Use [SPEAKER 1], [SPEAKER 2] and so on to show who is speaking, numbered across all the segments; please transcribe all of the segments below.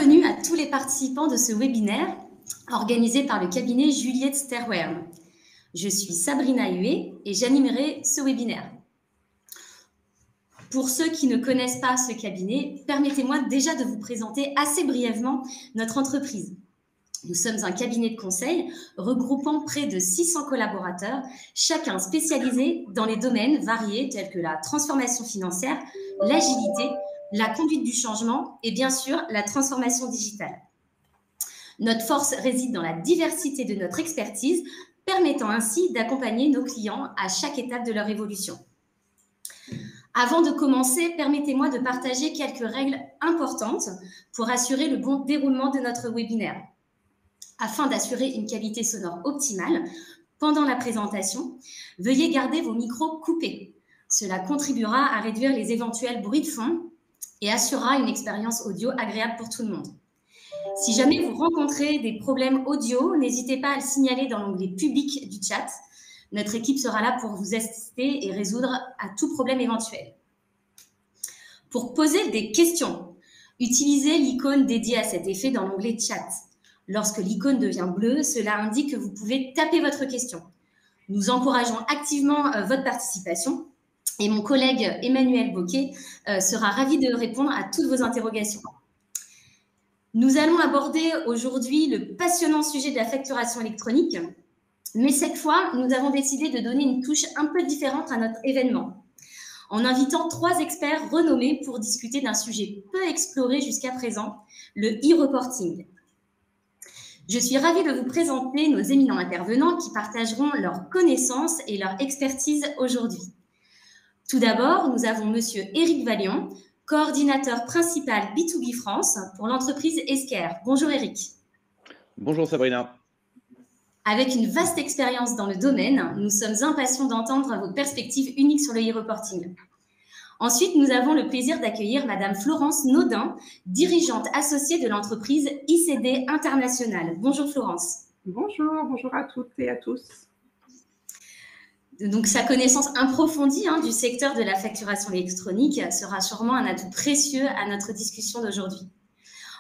[SPEAKER 1] Bienvenue à tous les participants de ce webinaire organisé par le cabinet Juliette Sterwern. Je suis Sabrina Huet et j'animerai ce webinaire. Pour ceux qui ne connaissent pas ce cabinet, permettez-moi déjà de vous présenter assez brièvement notre entreprise. Nous sommes un cabinet de conseil regroupant près de 600 collaborateurs, chacun spécialisé dans les domaines variés tels que la transformation financière, l'agilité, la conduite du changement et bien sûr la transformation digitale. Notre force réside dans la diversité de notre expertise, permettant ainsi d'accompagner nos clients à chaque étape de leur évolution. Avant de commencer, permettez-moi de partager quelques règles importantes pour assurer le bon déroulement de notre webinaire. Afin d'assurer une qualité sonore optimale pendant la présentation, veuillez garder vos micros coupés. Cela contribuera à réduire les éventuels bruits de fond et assurera une expérience audio agréable pour tout le monde. Si jamais vous rencontrez des problèmes audio, n'hésitez pas à le signaler dans l'onglet public du chat. Notre équipe sera là pour vous assister et résoudre à tout problème éventuel. Pour poser des questions, utilisez l'icône dédiée à cet effet dans l'onglet chat. Lorsque l'icône devient bleue, cela indique que vous pouvez taper votre question. Nous encourageons activement votre participation et mon collègue Emmanuel Bocquet sera ravi de répondre à toutes vos interrogations. Nous allons aborder aujourd'hui le passionnant sujet de la facturation électronique, mais cette fois, nous avons décidé de donner une touche un peu différente à notre événement, en invitant 3 experts renommés pour discuter d'un sujet peu exploré jusqu'à présent, le e-reporting. Je suis ravie de vous présenter nos éminents intervenants qui partageront leurs connaissances et leur expertise aujourd'hui. Tout d'abord, nous avons Monsieur Éric Vallion, coordinateur principal B2B France pour l'entreprise Esker. Bonjour Éric.
[SPEAKER 2] Bonjour Sabrina.
[SPEAKER 1] Avec une vaste expérience dans le domaine, nous sommes impatients d'entendre vos perspectives uniques sur le e-reporting. Ensuite, nous avons le plaisir d'accueillir Madame Florence Naudin, dirigeante associée de l'entreprise ICD International. Bonjour Florence.
[SPEAKER 3] Bonjour à toutes et à tous.
[SPEAKER 1] Donc, sa connaissance approfondie du secteur de la facturation électronique sera sûrement un atout précieux à notre discussion d'aujourd'hui.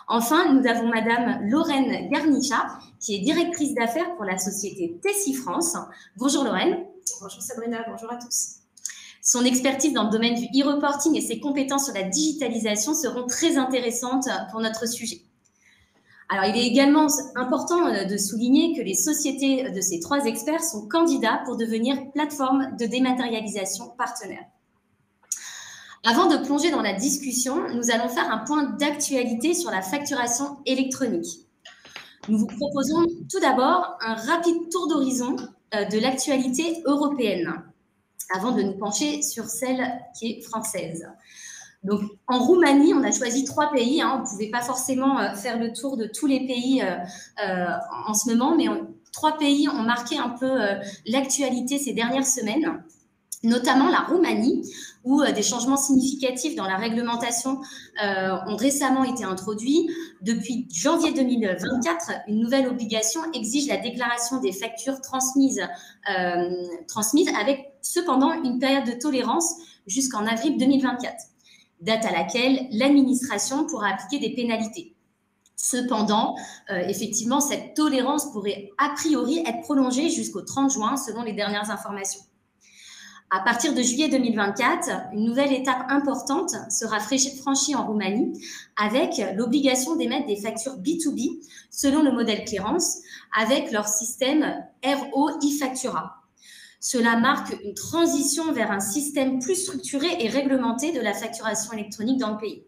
[SPEAKER 1] Enfin, nous avons Madame Lorraine Garnicha, qui est directrice d'affaires pour la société Tessie France. Bonjour Lorraine.
[SPEAKER 4] Bonjour Sabrina, bonjour à tous.
[SPEAKER 1] Son expertise dans le domaine du e-reporting et ses compétences sur la digitalisation seront très intéressantes pour notre sujet. Alors, il est également important de souligner que les sociétés de ces 3 experts sont candidats pour devenir plateforme de dématérialisation partenaire. Avant de plonger dans la discussion, nous allons faire un point d'actualité sur la facturation électronique. Nous vous proposons tout d'abord un rapide tour d'horizon de l'actualité européenne, avant de nous pencher sur celle qui est française. Donc, en Roumanie, on a choisi 3 pays. Vous ne pouvez pas forcément faire le tour de tous les pays en ce moment, mais 3 pays ont marqué un peu l'actualité ces dernières semaines, notamment la Roumanie, où des changements significatifs dans la réglementation ont récemment été introduits. Depuis janvier 2024, une nouvelle obligation exige la déclaration des factures transmises avec cependant une période de tolérance jusqu'en avril 2024, date à laquelle l'administration pourra appliquer des pénalités. Cependant, effectivement, cette tolérance pourrait a priori être prolongée jusqu'au 30 juin selon les dernières informations. À partir de juillet 2024, une nouvelle étape importante sera franchie en Roumanie avec l'obligation d'émettre des factures B2B selon le modèle Clearance avec leur système RO e-Factura. Cela marque une transition vers un système plus structuré et réglementé de la facturation électronique dans le pays.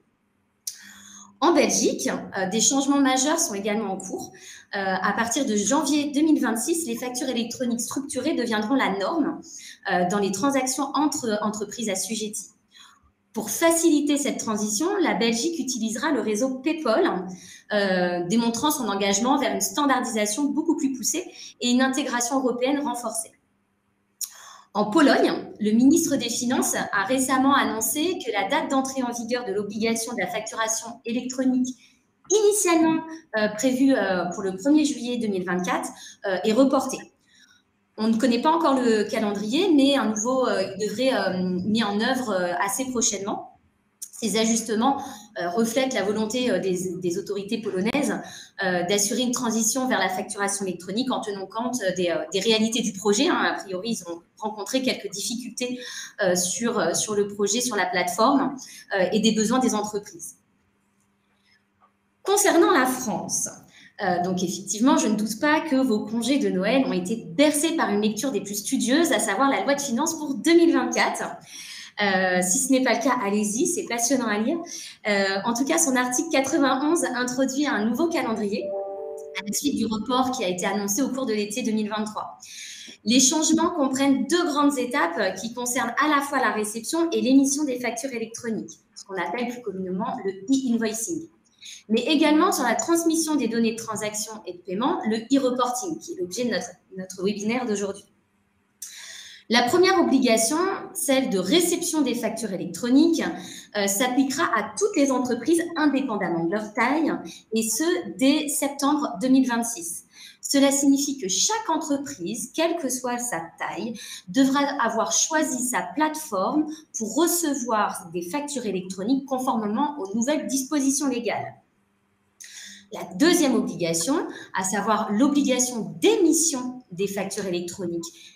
[SPEAKER 1] En Belgique, des changements majeurs sont également en cours. À partir de janvier 2026, les factures électroniques structurées deviendront la norme dans les transactions entre entreprises assujetties. Pour faciliter cette transition, la Belgique utilisera le réseau PayPal, démontrant son engagement vers une standardisation beaucoup plus poussée et une intégration européenne renforcée. En Pologne, le ministre des Finances a récemment annoncé que la date d'entrée en vigueur de l'obligation de la facturation électronique initialement prévue pour le 1er juillet 2024 est reportée. On ne connaît pas encore le calendrier, mais un nouveau devrait être mis en œuvre assez prochainement. Ces ajustements reflètent la volonté des autorités polonaises d'assurer une transition vers la facturation électronique en tenant compte des réalités du projet. A priori, ils ont rencontré quelques difficultés sur le projet, sur la plateforme et des besoins des entreprises. Concernant la France, donc effectivement, je ne doute pas que vos congés de Noël ont été bercés par une lecture des plus studieuses, à savoir la loi de finances pour 2024. Si ce n'est pas le cas, allez-y, c'est passionnant à lire. En tout cas, son article 91 introduit un nouveau calendrier à la suite du report qui a été annoncé au cours de l'été 2023. Les changements comprennent deux grandes étapes qui concernent à la fois la réception et l'émission des factures électroniques, ce qu'on appelle plus communément le e-invoicing, mais également sur la transmission des données de transaction et de paiement, le e-reporting, qui est l'objet de notre webinaire d'aujourd'hui. La première obligation, celle de réception des factures électroniques, s'appliquera à toutes les entreprises indépendamment de leur taille, et ce, dès septembre 2026. Cela signifie que chaque entreprise, quelle que soit sa taille, devra avoir choisi sa plateforme pour recevoir des factures électroniques conformément aux nouvelles dispositions légales. La deuxième obligation, à savoir l'obligation d'émission des factures électroniques,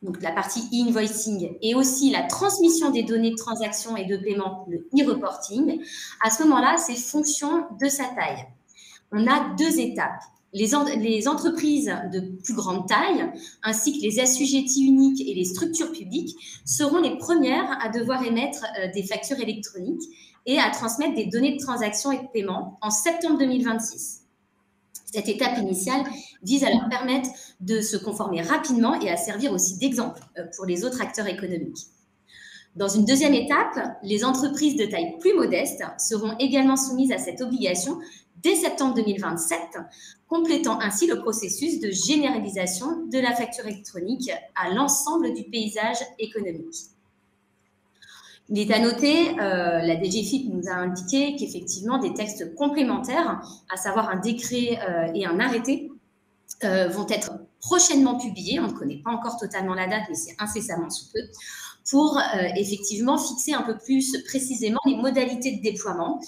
[SPEAKER 1] donc la partie e-invoicing et aussi la transmission des données de transaction et de paiement, le e-reporting, à ce moment-là, c'est fonction de sa taille. On a deux étapes. Les entreprises de plus grande taille, ainsi que les assujettis uniques et les structures publiques, seront les premières à devoir émettre des factures électroniques et à transmettre des données de transaction et de paiement en septembre 2026. Cette étape initiale vise à leur permettre de se conformer rapidement et à servir aussi d'exemple pour les autres acteurs économiques. Dans une deuxième étape, les entreprises de taille plus modeste seront également soumises à cette obligation dès septembre 2027, complétant ainsi le processus de généralisation de la facture électronique à l'ensemble du paysage économique. Il est à noter, la DGFiP nous a indiqué qu'effectivement des textes complémentaires, à savoir un décret et un arrêté, vont être prochainement publiés. On ne connaît pas encore totalement la date, mais c'est incessamment sous peu, pour effectivement fixer un peu plus précisément les modalités de déploiement,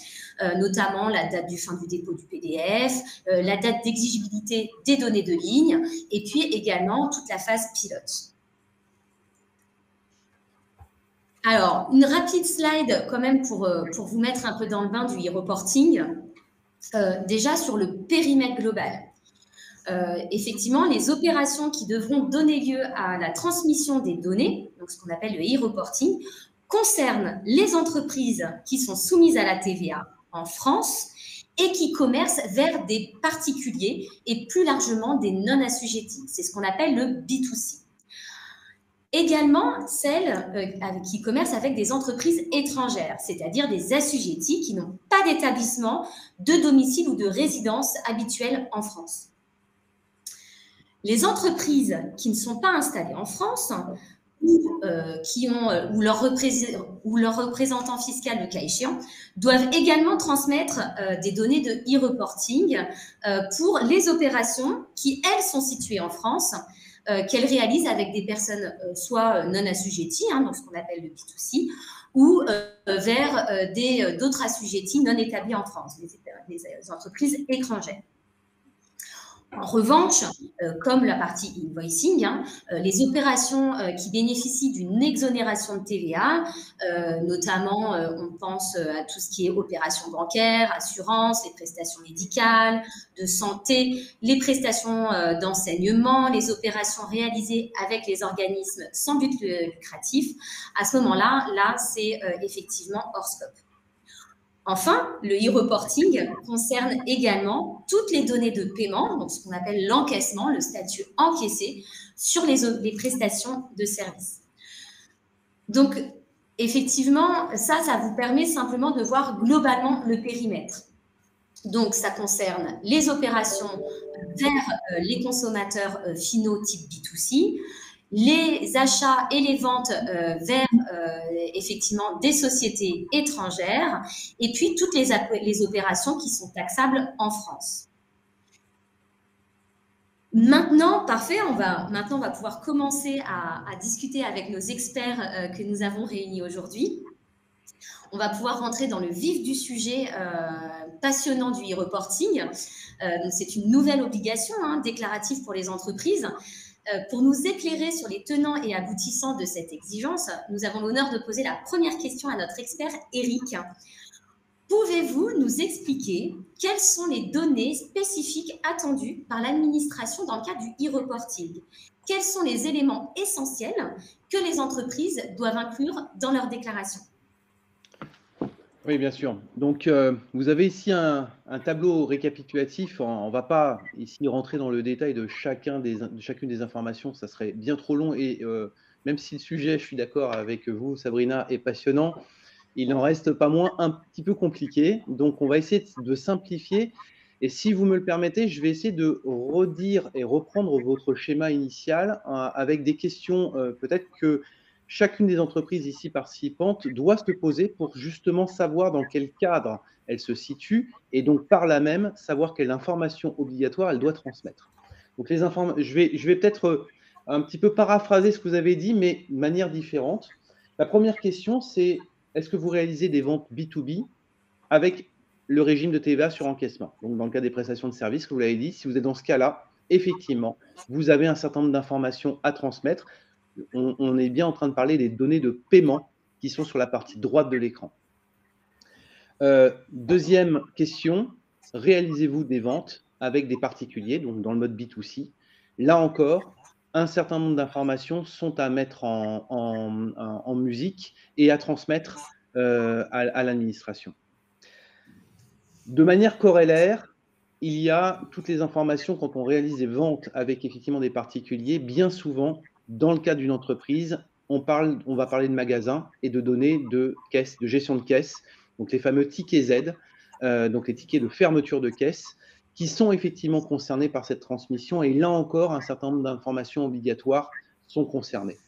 [SPEAKER 1] notamment la date du fin du dépôt du PDF, la date d'exigibilité des données de ligne, et puis également toute la phase pilote. Alors, une rapide slide quand même pour vous mettre un peu dans le bain du e-reporting. Déjà sur le périmètre global. Effectivement, les opérations qui devront donner lieu à la transmission des données, donc ce qu'on appelle le e-reporting, concernent les entreprises qui sont soumises à la TVA en France et qui commercent vers des particuliers et plus largement des non-assujettis. C'est ce qu'on appelle le B2C. Également celles qui commercent avec des entreprises étrangères, c'est-à-dire des assujettis qui n'ont pas d'établissement, de domicile ou de résidence habituelle en France. Les entreprises qui ne sont pas installées en France ou leur représentant fiscal, le cas échéant, doivent également transmettre des données de e-reporting pour les opérations qui, elles, sont situées en France, qu'elles réalisent avec des personnes soit non assujetties, donc ce qu'on appelle le B2C, ou vers d'autres assujettis non établis en France, les entreprises étrangères. En revanche, comme la partie invoicing, les opérations qui bénéficient d'une exonération de TVA, notamment on pense à tout ce qui est opérations bancaires, assurances, les prestations médicales, de santé, les prestations d'enseignement, les opérations réalisées avec les organismes sans but lucratif, à ce moment-là, c'est effectivement hors scope. Enfin, le e-reporting concerne également toutes les données de paiement, donc ce qu'on appelle l'encaissement, le statut encaissé, sur les prestations de services. Donc, effectivement, ça vous permet simplement de voir globalement le périmètre. Donc, ça concerne les opérations vers les consommateurs finaux type B2C, les achats et les ventes vers effectivement des sociétés étrangères et puis toutes les opérations qui sont taxables en France. Maintenant, parfait, on va pouvoir commencer à discuter avec nos experts que nous avons réunis aujourd'hui. on va pouvoir rentrer dans le vif du sujet passionnant du e-reporting. Donc c'est une nouvelle obligation déclarative pour les entreprises. Pour nous éclairer sur les tenants et aboutissants de cette exigence, nous avons l'honneur de poser la première question à notre expert Eric. Pouvez-vous nous expliquer quelles sont les données spécifiques attendues par l'administration dans le cadre du e-reporting? Quels sont les éléments essentiels que les entreprises doivent inclure dans leur déclaration?
[SPEAKER 2] Oui, bien sûr. Donc, vous avez ici un tableau récapitulatif. On ne va pas ici rentrer dans le détail de chacune des informations, ça serait bien trop long. Et même si le sujet, je suis d'accord avec vous, Sabrina, est passionnant, il n'en reste pas moins un petit peu compliqué. Donc, on va essayer de simplifier. Et si vous me le permettez, je vais essayer de redire et reprendre votre schéma initial avec des questions peut-être que chacune des entreprises ici participantes doit se poser pour justement savoir dans quel cadre elle se situe et donc par là même savoir quelle information obligatoire elle doit transmettre. Donc, je vais peut-être un petit peu paraphraser ce que vous avez dit, mais de manière différente. La première question, c'est: est-ce que vous réalisez des ventes B2B avec le régime de TVA sur encaissement? Donc, dans le cas des prestations de services, que vous l'avez dit, si vous êtes dans ce cas-là, effectivement, vous avez un certain nombre d'informations à transmettre. On est bien en train de parler des données de paiement qui sont sur la partie droite de l'écran. Deuxième question, réalisez-vous des ventes avec des particuliers, donc dans le mode B2C? Là encore, un certain nombre d'informations sont à mettre en musique et à transmettre à l'administration. De manière corollaire, il y a toutes les informations quand on réalise des ventes avec effectivement des particuliers. Bien souvent, dans le cas d'une entreprise, on va parler de magasins et de données de caisse, de gestion de caisse, donc les fameux tickets Z, donc les tickets de fermeture de caisse, qui sont effectivement concernés par cette transmission. Et là encore, un certain nombre d'informations obligatoires sont concernées.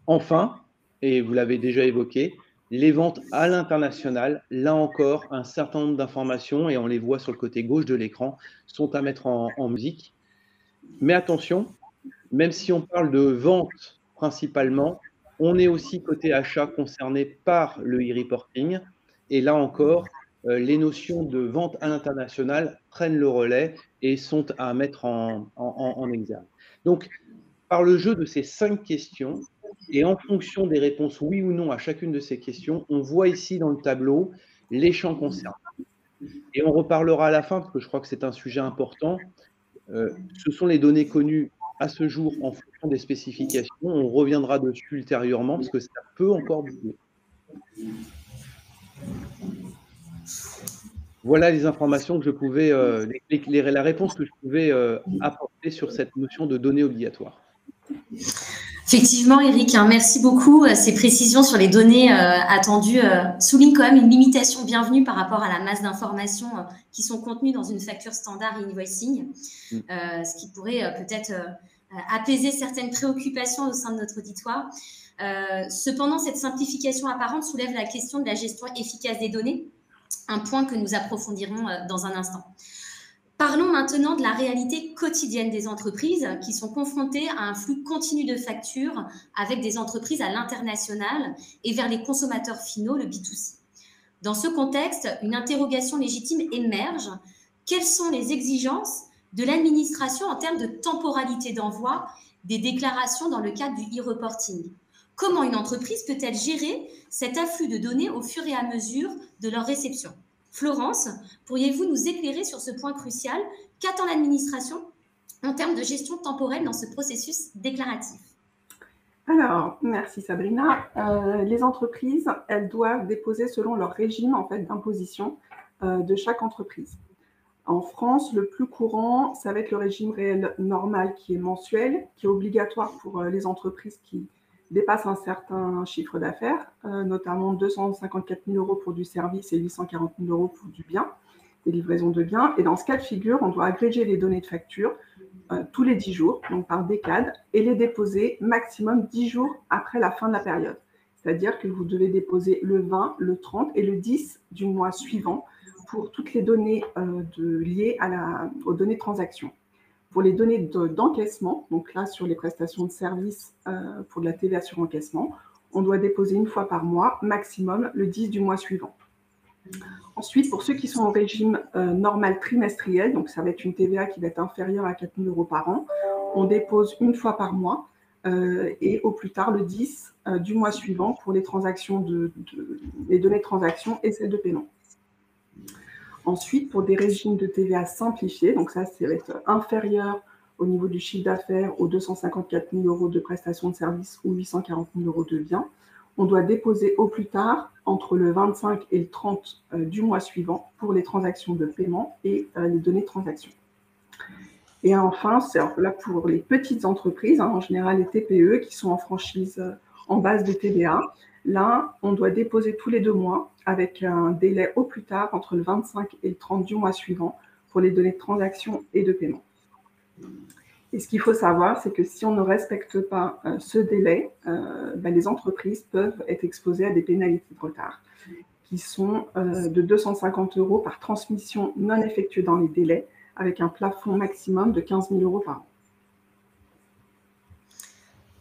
[SPEAKER 2] Enfin, et vous l'avez déjà évoqué, les ventes à l'international, là encore, un certain nombre d'informations, et on les voit sur le côté gauche de l'écran, sont à mettre en musique. Mais attention, même si on parle de vente principalement, on est aussi côté achat concerné par le e-reporting. Et là encore, les notions de vente à l'international prennent le relais et sont à mettre en exergue. Donc, par le jeu de ces 5 questions, et en fonction des réponses oui ou non à chacune de ces questions, on voit ici dans le tableau les champs concernés. Et on reparlera à la fin, parce que je crois que c'est un sujet important. Ce sont les données connues à ce jour en fonction des spécifications. On reviendra dessus ultérieurement, parce que ça peut encore bouger. Voilà les informations que je pouvais, la réponse que je pouvais apporter sur cette notion de données obligatoires.
[SPEAKER 1] Effectivement, Eric, merci beaucoup. Ces précisions sur les données attendues soulignent quand même une limitation bienvenue par rapport à la masse d'informations qui sont contenues dans une facture standard invoicing, ce qui pourrait peut-être apaiser certaines préoccupations au sein de notre auditoire. Cependant, cette simplification apparente soulève la question de la gestion efficace des données, un point que nous approfondirons dans un instant. Parlons maintenant de la réalité quotidienne des entreprises qui sont confrontées à un flux continu de factures avec des entreprises à l'international et vers les consommateurs finaux, le B2C. Dans ce contexte, une interrogation légitime émerge. Quelles sont les exigences de l'administration en termes de temporalité d'envoi des déclarations dans le cadre du e-reporting? Comment une entreprise peut-elle gérer cet afflux de données au fur et à mesure de leur réception? Florence, pourriez-vous nous éclairer sur ce point crucial? Qu'attend l'administration en termes de gestion temporelle dans ce processus déclaratif?
[SPEAKER 3] Alors, merci Sabrina. Les entreprises, elles doivent déposer selon leur régime en fait, d'imposition de chaque entreprise. En France, le plus courant, ça va être le régime réel normal qui est mensuel, qui est obligatoire pour les entreprises qui dépassent un certain chiffre d'affaires, notamment 254 000 € pour du service et 840 000 € pour du bien, des livraisons de biens. Et dans ce cas de figure, on doit agréger les données de facture tous les 10 jours, donc par décade, et les déposer maximum 10 jours après la fin de la période. C'est-à-dire que vous devez déposer le 20, le 30 et le 10 du mois suivant pour toutes les données liées aux données de transaction. Pour les données d'encaissement, donc là sur les prestations de services pour de la TVA sur encaissement, On doit déposer une fois par mois, maximum le 10 du mois suivant. Ensuite, pour ceux qui sont au régime normal trimestriel, donc ça va être une TVA qui va être inférieure à 4 000 € par an, on dépose une fois par mois et au plus tard le 10 du mois suivant pour les transactions les données de transaction et celles de paiement. Ensuite, pour des régimes de TVA simplifiés, donc ça va être inférieur au niveau du chiffre d'affaires aux 254 000 € de prestations de services ou 840 000 € de biens, on doit déposer au plus tard entre le 25 et le 30 du mois suivant pour les transactions de paiement et les données de transaction. Et enfin, c'est là pour les petites entreprises, en général les TPE qui sont en franchise en base de TVA. Là, on doit déposer tous les 2 mois avec un délai au plus tard entre le 25 et le 30 du mois suivant pour les données de transaction et de paiement. Et ce qu'il faut savoir, c'est que si on ne respecte pas ce délai, les entreprises peuvent être exposées à des pénalités de retard qui sont de 250 € par transmission non effectuée dans les délais, avec un plafond maximum de 15 000 € par an.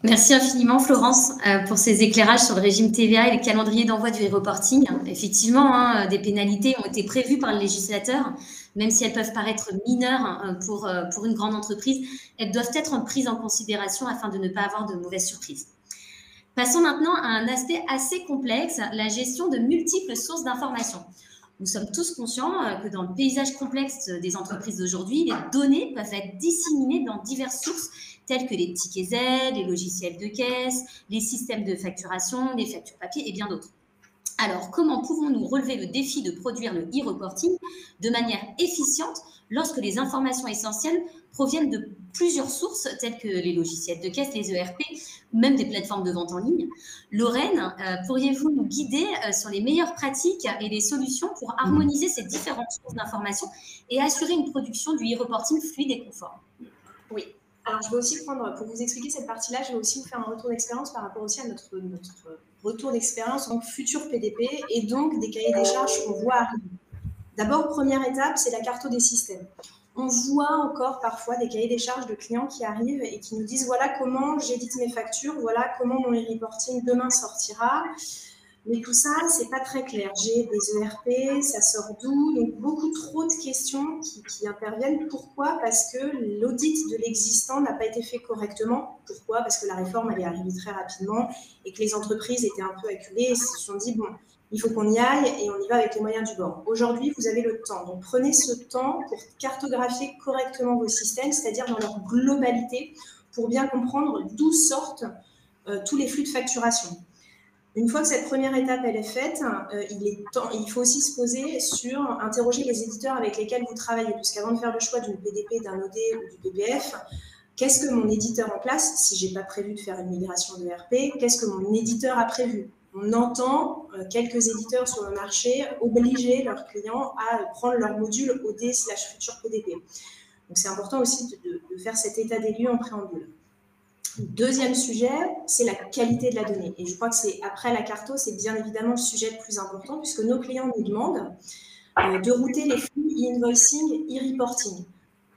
[SPEAKER 1] Merci infiniment Florence pour ces éclairages sur le régime TVA et le calendrier d'envoi du e-reporting. Effectivement, des pénalités ont été prévues par le législateur, même si elles peuvent paraître mineures pour une grande entreprise, elles doivent être prises en considération afin de ne pas avoir de mauvaises surprises. Passons maintenant à un aspect assez complexe, la gestion de multiples sources d'informations. Nous sommes tous conscients que dans le paysage complexe des entreprises d'aujourd'hui, les données peuvent être disséminées dans diverses sources telles que les tickets Z, les logiciels de caisse, les systèmes de facturation, les factures papier et bien d'autres. Alors, comment pouvons-nous relever le défi de produire le e-reporting de manière efficiente lorsque les informations essentielles proviennent de plusieurs sources telles que les logiciels de caisse, les ERP, ou même des plateformes de vente en ligne? Lorraine, pourriez-vous nous guider sur les meilleures pratiques et les solutions pour harmoniser ces différentes sources d'informations et assurer une production du e-reporting fluide et conforme?
[SPEAKER 4] Oui. Alors, je vais aussi prendre, pour vous expliquer cette partie-là, je vais aussi vous faire un retour d'expérience par rapport aussi à notre retour d'expérience en futur PDP et donc des cahiers des charges qu'on voit arriver. D'abord, première étape, c'est la carto des systèmes. On voit encore parfois des cahiers des charges de clients qui arrivent et qui nous disent « Voilà comment j'édite mes factures, voilà comment mon e-reporting demain sortira ». Mais tout ça, c'est pas très clair. J'ai des ERP, ça sort d'où? Donc, beaucoup trop de questions qui interviennent. Pourquoi? Parce que l'audit de l'existant n'a pas été fait correctement. Pourquoi? Parce que la réforme, elle est arrivée très rapidement et que les entreprises étaient un peu acculées et se sont dit, bon, il faut qu'on y aille et on y va avec les moyens du bord. Aujourd'hui, vous avez le temps. Donc, prenez ce temps pour cartographier correctement vos systèmes, c'est-à-dire dans leur globalité, pour bien comprendre d'où sortent tous les flux de facturation. Une fois que cette première étape elle est faite, il faut aussi se poser sur interroger les éditeurs avec lesquels vous travaillez. Puisqu'avant de faire le choix d'une PDP, d'un OD ou du PPF, qu'est-ce que mon éditeur en place, si je n'ai pas prévu de faire une migration de RP, qu'est-ce que mon éditeur a prévu? On entend quelques éditeurs sur le marché obliger leurs clients à prendre leur module OD/futur PDP. Donc c'est important aussi de faire cet état des lieux en préambule. Deuxième sujet, c'est la qualité de la donnée. Et je crois que c'est après la carto, c'est bien évidemment le sujet le plus important puisque nos clients nous demandent de router les flux e-invoicing, e-reporting.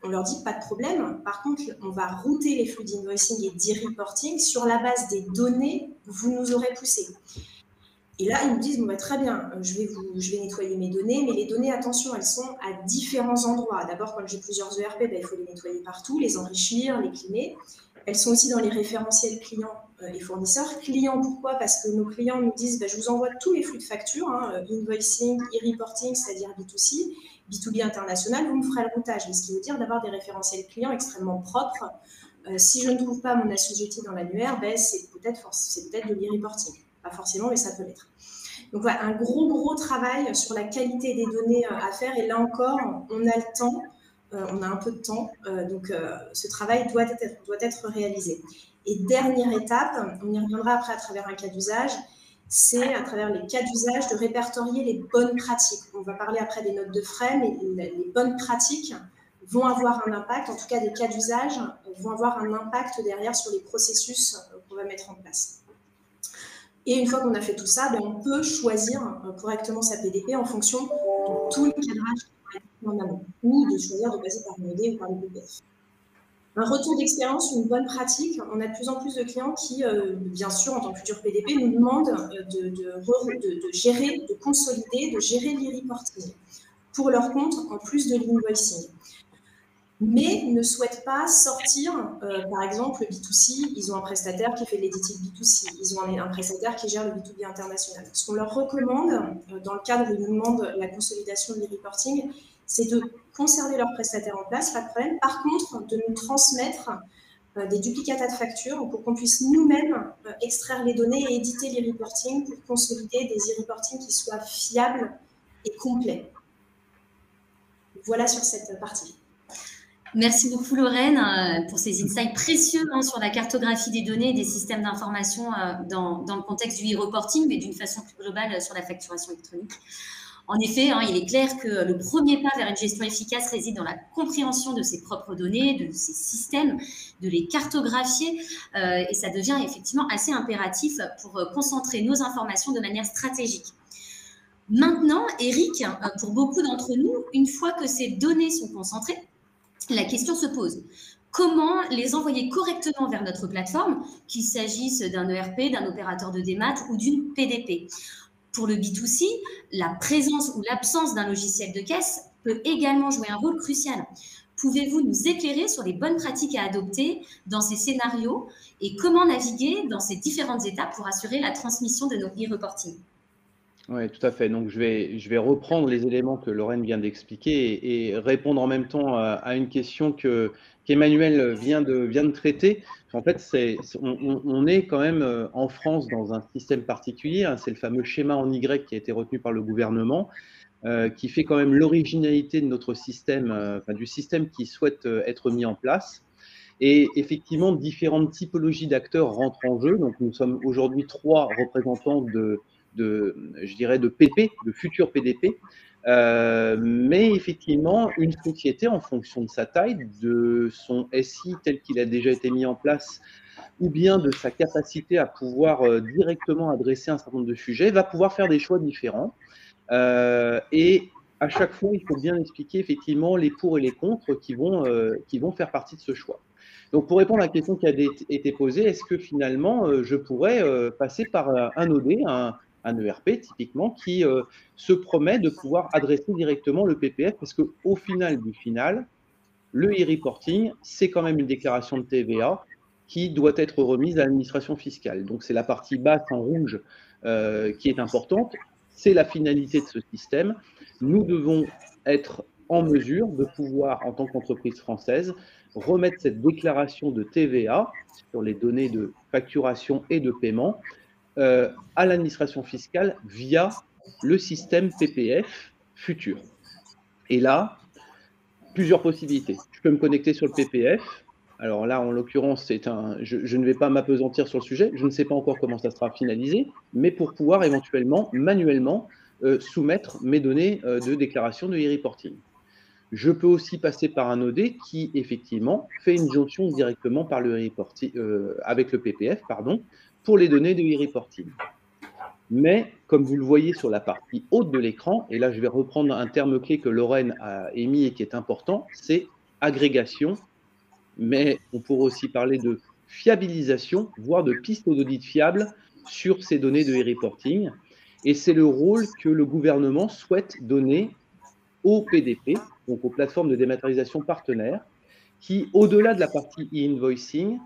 [SPEAKER 4] On leur dit pas de problème. Par contre, on va router les flux d'e-invoicing et d'e-reporting sur la base des données que vous nous aurez poussées. Et là, ils nous disent, bon, bah, très bien, je vais nettoyer mes données, mais les données, attention, elles sont à différents endroits. D'abord, quand j'ai plusieurs ERP, bah, il faut les nettoyer partout, les enrichir, les cleaner. Elles sont aussi dans les référentiels clients et fournisseurs. Clients, pourquoi? Parce que nos clients nous disent, bah, je vous envoie tous les flux de factures, invoicing, e-reporting, c'est-à-dire B2C, B2B international, vous me ferez le routage. Ce qui veut dire d'avoir des référentiels clients extrêmement propres. Si je ne trouve pas mon assujetti dans l'annuaire, bah, c'est peut-être de l'e-reporting. Pas forcément, mais ça peut l'être. Donc voilà, un gros travail sur la qualité des données à faire. Et là encore, on a le temps. On a un peu de temps, donc ce travail doit être réalisé. Et dernière étape, on y reviendra après à travers un cas d'usage, c'est à travers les cas d'usage de répertorier les bonnes pratiques. On va parler après des notes de frais, mais les bonnes pratiques vont avoir un impact, en tout cas des cas d'usage vont avoir un impact derrière sur les processus qu'on va mettre en place. Et une fois qu'on a fait tout ça, on peut choisir correctement sa PDP en fonction de tout le cadrage en amont, ou de choisir de passer par une OD ou par le PPF. un retour d'expérience, une bonne pratique. On a de plus en plus de clients qui, bien sûr, en tant que futur PDP, nous demandent de gérer, de consolider, de gérer l'e-reporting pour leur compte, en plus de l'invoicing. Mais ne souhaitent pas sortir, par exemple, le B2C, ils ont un prestataire qui fait de l'éditing B2C, ils ont un prestataire qui gère le B2B international. Ce qu'on leur recommande, dans le cadre où ils nous demandent la consolidation de l'e-reporting, c'est de conserver leur prestataire en place, pas de problème. Par contre, de nous transmettre des duplicata de factures pour qu'on puisse nous-mêmes extraire les données et éditer l'e-reporting pour consolider des e-reporting qui soient fiables et complets. Voilà sur cette partie.
[SPEAKER 1] Merci beaucoup Lorraine pour ces insights précieux sur la cartographie des données et des systèmes d'information dans le contexte du e-reporting, mais d'une façon plus globale sur la facturation électronique. En effet, il est clair que le premier pas vers une gestion efficace réside dans la compréhension de ses propres données, de ses systèmes, de les cartographier, et ça devient effectivement assez impératif pour concentrer nos informations de manière stratégique. Maintenant, Eric, pour beaucoup d'entre nous, une fois que ces données sont concentrées, la question se pose. Comment les envoyer correctement vers notre plateforme, qu'il s'agisse d'un ERP, d'un opérateur de démat ou d'une PDP? Pour le B2C, la présence ou l'absence d'un logiciel de caisse peut également jouer un rôle crucial. Pouvez-vous nous éclairer sur les bonnes pratiques à adopter dans ces scénarios et comment naviguer dans ces différentes étapes pour assurer la transmission de nos e-reporting?
[SPEAKER 2] Oui, tout à fait. Donc, je vais reprendre les éléments que Lorraine vient d'expliquer et répondre en même temps à une question qu'Emmanuel vient de traiter. En fait, on est quand même en France dans un système particulier. C'est le fameux schéma en Y qui a été retenu par le gouvernement, qui fait quand même l'originalité de notre système, du système qui souhaite être mis en place. Et effectivement, différentes typologies d'acteurs rentrent en jeu. Donc, nous sommes aujourd'hui 3 représentants je dirais, de PP, de futurs PDP. Mais effectivement, une société, en fonction de sa taille, de son SI tel qu'il a déjà été mis en place, ou bien de sa capacité à pouvoir directement adresser un certain nombre de sujets, va pouvoir faire des choix différents. Et à chaque fois, il faut bien expliquer effectivement les pour et les contre qui vont faire partie de ce choix. Donc, pour répondre à la question qui a été posée, est-ce que finalement, je pourrais passer par un OD, un ERP typiquement, qui se promet de pouvoir adresser directement le PPF, parce qu'au final du final, le e-reporting, c'est quand même une déclaration de TVA qui doit être remise à l'administration fiscale. Donc, c'est la partie basse en rouge qui est importante. C'est la finalité de ce système. Nous devons être en mesure de pouvoir, en tant qu'entreprise française, remettre cette déclaration de TVA sur les données de facturation et de paiement à l'administration fiscale via le système PPF futur. Et là, plusieurs possibilités. Je peux me connecter sur le PPF. Alors là, en l'occurrence, je ne vais pas m'appesantir sur le sujet. Je ne sais pas encore comment ça sera finalisé, mais pour pouvoir éventuellement, manuellement, soumettre mes données de déclaration de e-reporting. Je peux aussi passer par un OD qui, effectivement, fait une jonction directement par le avec le PPF, pour les données de e-reporting. Mais, comme vous le voyez sur la partie haute de l'écran, et là je vais reprendre un terme clé que Lorraine a émis et qui est important, c'est agrégation, mais on pourrait aussi parler de fiabilisation, voire de pistes d'audit fiables sur ces données de e-reporting. Et c'est le rôle que le gouvernement souhaite donner aux PDP, donc aux plateformes de dématérialisation partenaires, qui, au-delà de la partie e-invoicing,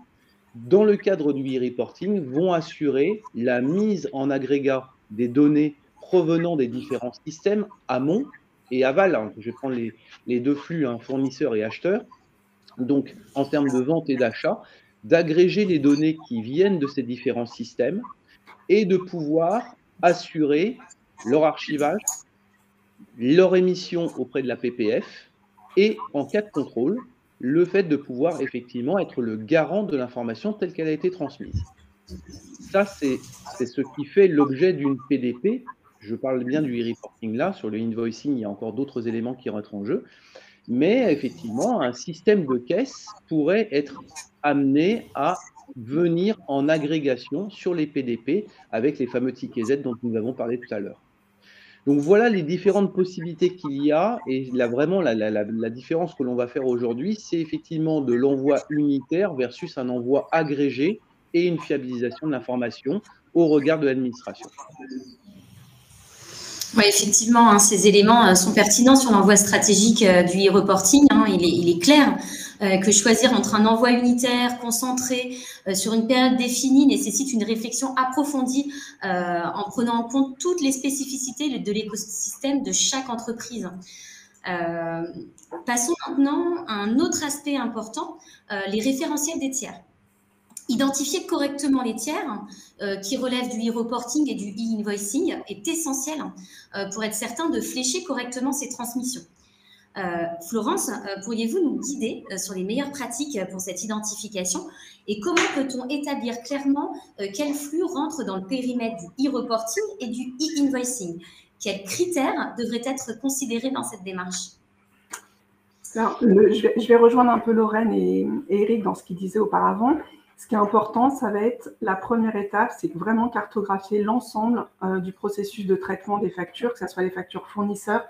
[SPEAKER 2] dans le cadre du e-reporting, vont assurer la mise en agrégat des données provenant des différents systèmes amont et aval. Je vais prendre les 2 flux, fournisseurs et acheteurs. Donc, en termes de vente et d'achat, d'agréger les données qui viennent de ces différents systèmes et de pouvoir assurer leur archivage, leur émission auprès de la PPF et, en cas de contrôle, le fait de pouvoir effectivement être le garant de l'information telle qu'elle a été transmise. Ça, c'est ce qui fait l'objet d'une PDP. Je parle bien du e-reporting là. Sur le invoicing, il y a encore d'autres éléments qui rentrent en jeu. Mais effectivement, un système de caisse pourrait être amené à venir en agrégation sur les PDP avec les fameux tickets Z dont nous avons parlé tout à l'heure. Donc voilà les différentes possibilités qu'il y a, et là, vraiment la différence que l'on va faire aujourd'hui, c'est effectivement de l'envoi unitaire versus un envoi agrégé et une fiabilisation de l'information au regard de l'administration.
[SPEAKER 1] Oui, effectivement, hein, ces éléments sont pertinents sur l'envoi stratégique du e-reporting. Hein, il est clair que choisir entre un envoi unitaire concentré sur une période définie nécessite une réflexion approfondie en prenant en compte toutes les spécificités de l'écosystème de chaque entreprise. Passons maintenant à un autre aspect important, les référentiels des tiers. Identifier correctement les tiers qui relèvent du e-reporting et du e-invoicing est essentiel pour être certain de flécher correctement ces transmissions. Florence, pourriez-vous nous guider sur les meilleures pratiques pour cette identification et comment peut-on établir clairement quel flux rentre dans le périmètre du e-reporting et du e-invoicing? Quels critères devraient être considérés dans cette démarche?
[SPEAKER 3] Alors, je vais rejoindre un peu Lorraine et Eric dans ce qu'ils disaient auparavant. Ce qui est important, ça va être la première étape, c'est vraiment cartographier l'ensemble du processus de traitement des factures, que ce soit les factures fournisseurs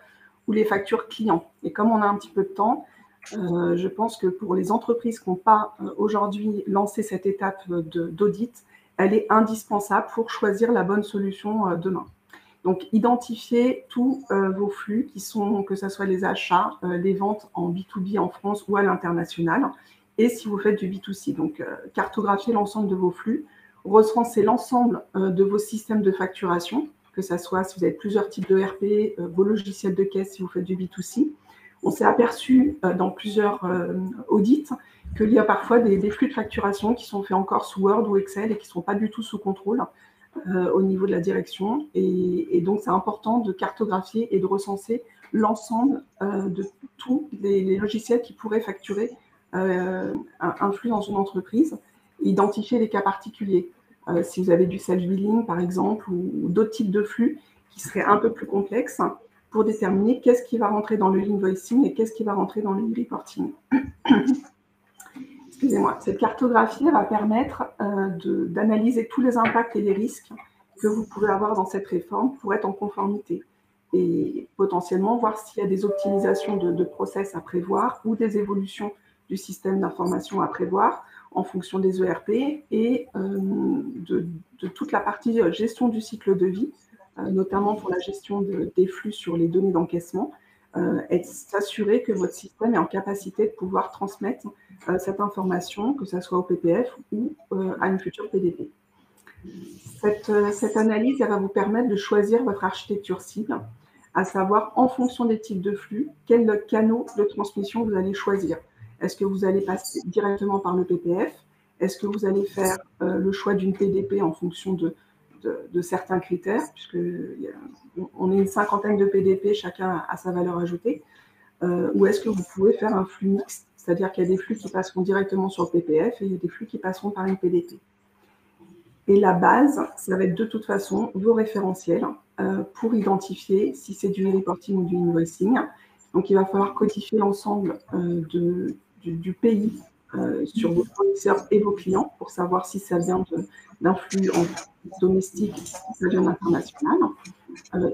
[SPEAKER 3] ou les factures clients. Et comme on a un petit peu de temps, je pense que pour les entreprises qui n'ont pas aujourd'hui lancé cette étape d'audit, elle est indispensable pour choisir la bonne solution demain. Donc, identifiez tous vos flux qui sont, que ce soit les achats, les ventes en B2B en France ou à l'international, et si vous faites du B2C. Donc, cartographiez l'ensemble de vos flux, recensez l'ensemble de vos systèmes de facturation, que ce soit si vous avez plusieurs types de RP, vos logiciels de caisse si vous faites du B2C. On s'est aperçu dans plusieurs audits qu'il y a parfois des flux de facturation qui sont faits encore sous Word ou Excel et qui ne sont pas du tout sous contrôle au niveau de la direction. Et donc, c'est important de cartographier et de recenser l'ensemble de tous les logiciels qui pourraient facturer un flux dans une entreprise, identifier les cas particuliers. Si vous avez du self-billing, par exemple, ou d'autres types de flux qui seraient un peu plus complexes pour déterminer qu'est-ce qui va rentrer dans le invoicing et qu'est-ce qui va rentrer dans le reporting. Excusez-moi. Cette cartographie va permettre d'analyser tous les impacts et les risques que vous pouvez avoir dans cette réforme pour être en conformité et potentiellement voir s'il y a des optimisations de process à prévoir ou des évolutions du système d'information à prévoir en fonction des ERP et de toute la partie gestion du cycle de vie, notamment pour la gestion des flux sur les données d'encaissement, et s'assurer que votre système est en capacité de pouvoir transmettre cette information, que ce soit au PPF ou à une future PDP. Cette analyse, elle va vous permettre de choisir votre architecture cible, à savoir en fonction des types de flux, quel canal de transmission vous allez choisir. Est-ce que vous allez passer directement par le PPF? Est-ce que vous allez faire le choix d'une PDP en fonction de certains critères, puisqu'on est une cinquantaine de PDP, chacun a sa valeur ajoutée, ou est-ce que vous pouvez faire un flux mixte, c'est-à-dire qu'il y a des flux qui passeront directement sur le PPF et il y a des flux qui passeront par une PDP. Et la base, ça va être de toute façon vos référentiels pour identifier si c'est du reporting ou du invoicing. Donc, il va falloir codifier l'ensemble du pays sur vos fournisseurs et vos clients pour savoir si ça vient d'un flux domestique ou si ça vient international.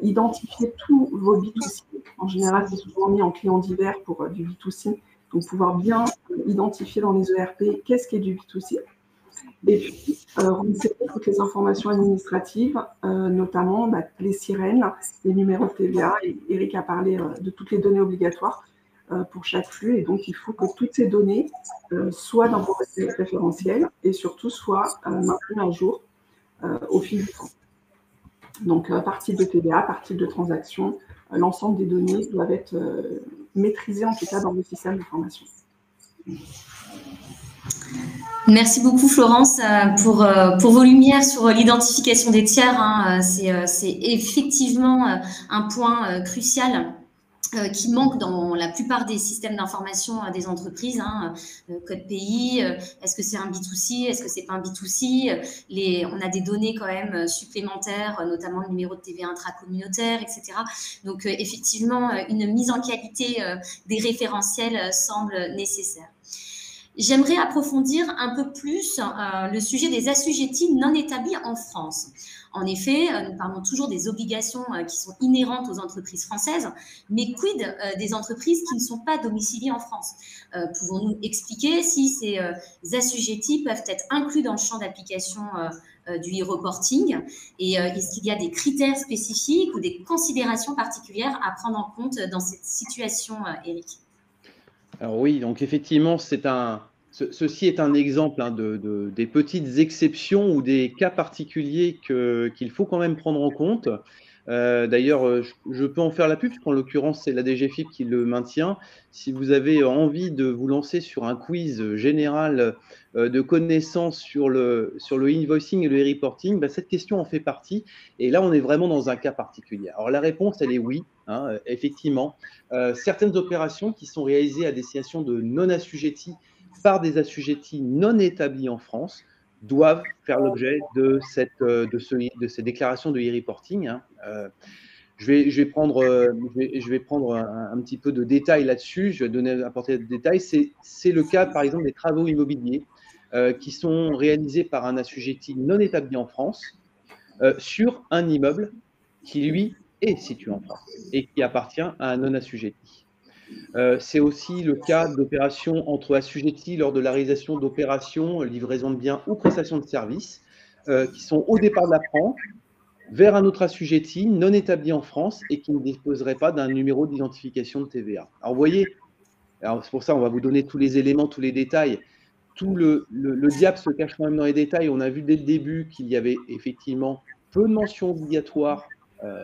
[SPEAKER 3] Identifier tous vos B2C. En général, c'est souvent mis en clients divers pour du B2C. Donc, pouvoir bien identifier dans les ERP qu'est-ce qui est du B2C. Et puis, renseigner toutes les informations administratives, notamment les sirènes, les numéros de TVA. Et Eric a parlé de toutes les données obligatoires pour chaque flux. Et donc, il faut que toutes ces données soient dans vos référentiels et surtout soient maintenues à jour au fil du temps. Donc, par type de TVA, par type de transaction, l'ensemble des données doivent être maîtrisées, en tout cas, dans le système d'information.
[SPEAKER 1] Merci beaucoup Florence pour vos lumières sur l'identification des tiers. Hein. C'est effectivement un point crucial qui manque dans la plupart des systèmes d'information des entreprises. Hein. Code pays, est-ce que c'est un B2C, est-ce que c'est pas un B2C, on a des données quand même supplémentaires, notamment le numéro de TVA intracommunautaire, etc. Donc effectivement, une mise en qualité des référentiels semble nécessaire. J'aimerais approfondir un peu plus le sujet des assujettis non établis en France. En effet, nous parlons toujours des obligations qui sont inhérentes aux entreprises françaises, mais quid des entreprises qui ne sont pas domiciliées en France? Pouvons-nous expliquer si ces assujettis peuvent être inclus dans le champ d'application du e-reporting, et est-ce qu'il y a des critères spécifiques ou des considérations particulières à prendre en compte dans cette situation, Eric?
[SPEAKER 2] Alors oui, donc effectivement, ceci est un exemple des petites exceptions ou des cas particuliers qu'il faut quand même prendre en compte. D'ailleurs, je peux en faire la pub, parce qu'en l'occurrence, c'est la DGFiP qui le maintient. Si vous avez envie de vous lancer sur un quiz général de connaissances sur le invoicing et le e-reporting, cette question en fait partie. Et là, on est vraiment dans un cas particulier. Alors, la réponse, elle est oui, effectivement. Certaines opérations qui sont réalisées à destination de non-assujettis par des assujettis non établis en France doivent faire l'objet de ces déclarations de e-reporting. Je vais prendre un petit peu de détails là-dessus. Je vais apporter des détails. C'est le cas, par exemple, des travaux immobiliers qui sont réalisés par un assujetti non établi en France sur un immeuble qui, lui, est situé en France et qui appartient à un non-assujetti. C'est aussi le cas d'opérations entre assujettis lors de la réalisation d'opérations, livraison de biens ou prestations de services qui sont au départ de la France vers un autre assujetti non établi en France et qui ne disposerait pas d'un numéro d'identification de TVA. Alors, vous voyez, c'est pour ça qu'on va vous donner tous les éléments, tous les détails. Tout le diable se cache quand même dans les détails. On a vu dès le début qu'il y avait effectivement peu de mentions obligatoires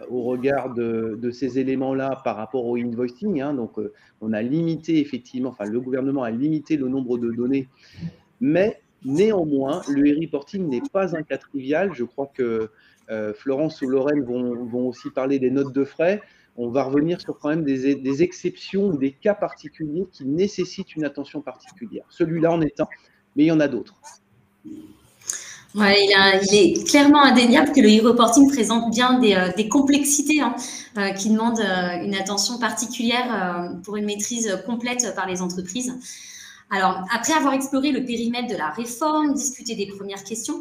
[SPEAKER 2] au regard de ces éléments-là par rapport au invoicing. Donc, on a limité effectivement, le gouvernement a limité le nombre de données, mais néanmoins, le e-reporting n'est pas un cas trivial. Je crois que Florence ou Lorraine vont aussi parler des notes de frais. On va revenir sur quand même des exceptions ou des cas particuliers qui nécessitent une attention particulière. Celui-là en est un, mais il y en a d'autres.
[SPEAKER 1] Ouais, il est clairement indéniable que le e-reporting présente bien des complexités qui demandent une attention particulière pour une maîtrise complète par les entreprises. Alors, après avoir exploré le périmètre de la réforme, discuté des premières questions,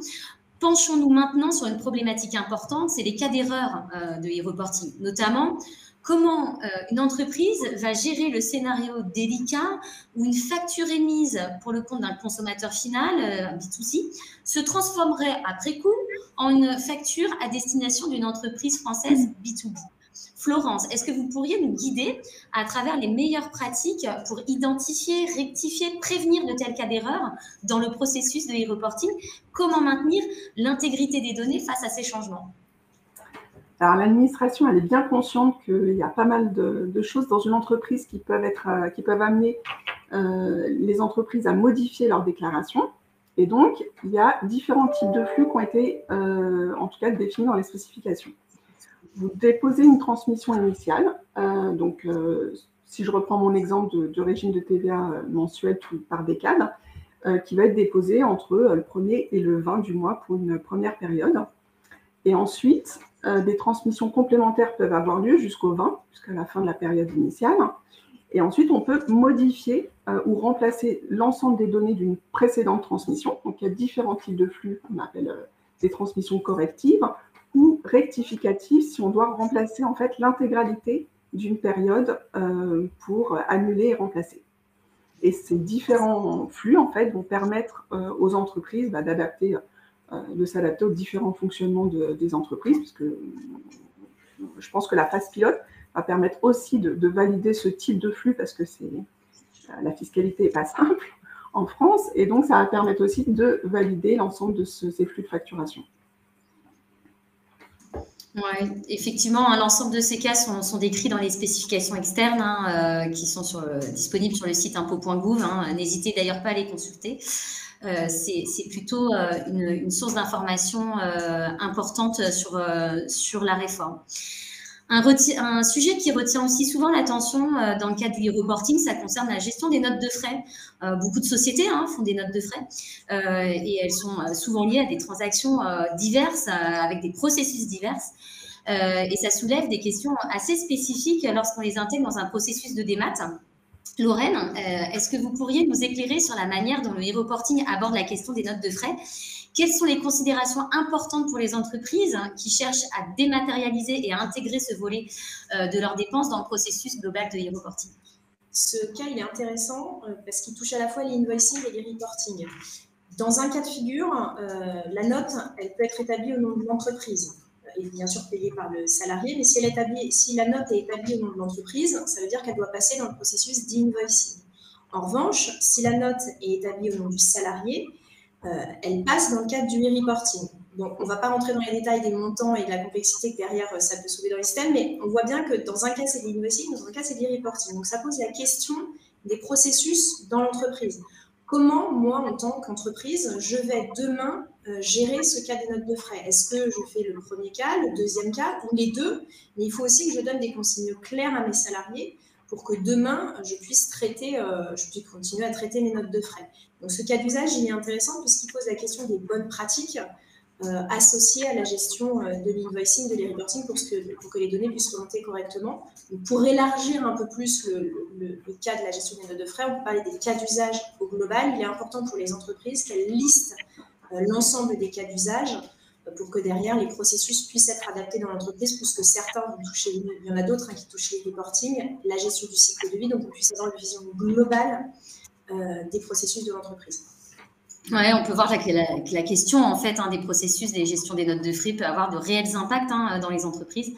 [SPEAKER 1] penchons-nous maintenant sur une problématique importante, c'est les cas d'erreur de e-reporting, notamment comment une entreprise va gérer le scénario délicat où une facture émise pour le compte d'un consommateur final, B2C, se transformerait après coup en une facture à destination d'une entreprise française B2B. Florence, est-ce que vous pourriez nous guider à travers les meilleures pratiques pour identifier, rectifier, prévenir de tels cas d'erreur dans le processus de e-reporting? Comment maintenir l'intégrité des données face à ces changements?
[SPEAKER 3] Alors, l'administration, elle est bien consciente qu'il y a pas mal de choses dans une entreprise qui peuvent amener les entreprises à modifier leurs déclarations. Et donc, il y a différents types de flux qui ont été, en tout cas, définis dans les spécifications. Vous déposez une transmission initiale. Si je reprends mon exemple de régime de TVA mensuel par décade, qui va être déposé entre le 1er et le 20 du mois pour une première période. Et ensuite, des transmissions complémentaires peuvent avoir lieu jusqu'au 20, jusqu'à la fin de la période initiale. Et ensuite, on peut modifier ou remplacer l'ensemble des données d'une précédente transmission. Donc, il y a différents types de flux qu'on appelle des transmissions correctives ou rectificatives si on doit remplacer en fait l'intégralité d'une période pour annuler et remplacer. Et ces différents flux en fait vont permettre aux entreprises d'adapter de s'adapter aux différents fonctionnements des entreprises, puisque je pense que la phase pilote va permettre aussi de valider ce type de flux, parce que la fiscalité n'est pas simple en France, et donc ça va permettre aussi de valider l'ensemble de ces flux de facturation.
[SPEAKER 1] Oui, effectivement, l'ensemble de ces cas sont décrits dans les spécifications externes qui sont disponibles sur le site impôt.gouv. N'hésitez d'ailleurs pas à les consulter. C'est plutôt une source d'information importante sur la réforme. Un sujet qui retient aussi souvent l'attention dans le cadre du e-reporting, ça concerne la gestion des notes de frais. Beaucoup de sociétés font des notes de frais et elles sont souvent liées à des transactions diverses, avec des processus divers. Et ça soulève des questions assez spécifiques lorsqu'on les intègre dans un processus de démat. Lorraine, est-ce que vous pourriez nous éclairer sur la manière dont le e-reporting aborde la question des notes de frais? Quelles sont les considérations importantes pour les entreprises qui cherchent à dématérialiser et à intégrer ce volet de leurs dépenses dans le processus global de e-reporting?
[SPEAKER 4] Ce cas, il est intéressant parce qu'il touche à la fois l'e-invoicing et l'e-reporting. Dans un cas de figure, la note, elle peut être établie au nom de l'entreprise et bien sûr payée par le salarié, mais si la note est établie au nom de l'entreprise, ça veut dire qu'elle doit passer dans le processus d'e-invoicing. En revanche, si la note est établie au nom du salarié, elle passe dans le cadre du e-reporting. Donc, on ne va pas rentrer dans les détails des montants et de la complexité que derrière ça peut sauver dans les systèmes, mais on voit bien que dans un cas, c'est de l'e-invoicing, dans un cas, c'est de l'e-reporting. Donc, ça pose la question des processus dans l'entreprise. Comment, moi, en tant qu'entreprise, je vais demain gérer ce cas des notes de frais? Est-ce que je fais le premier cas, le deuxième cas, ou les deux? Mais il faut aussi que je donne des consignes claires à mes salariés pour que demain, je puisse continuer à traiter mes notes de frais. Donc, ce cas d'usage, il est intéressant puisqu'il pose la question des bonnes pratiques associées à la gestion de l'invoicing, de l'e-reporting pour que les données puissent remonter correctement. Donc, pour élargir un peu plus le cas de la gestion des notes de frais, on peut parler des cas d'usage au global. Il est important pour les entreprises qu'elles listent l'ensemble des cas d'usage pour que derrière, les processus puissent être adaptés dans l'entreprise, puisque certains vont toucher, il y en a d'autres qui touchent les reporting, la gestion du cycle de vie, donc on puisse avoir une vision globale des processus de l'entreprise.
[SPEAKER 1] Ouais, on peut voir que la question en fait des processus des gestions des notes de frais peut avoir de réels impacts dans les entreprises.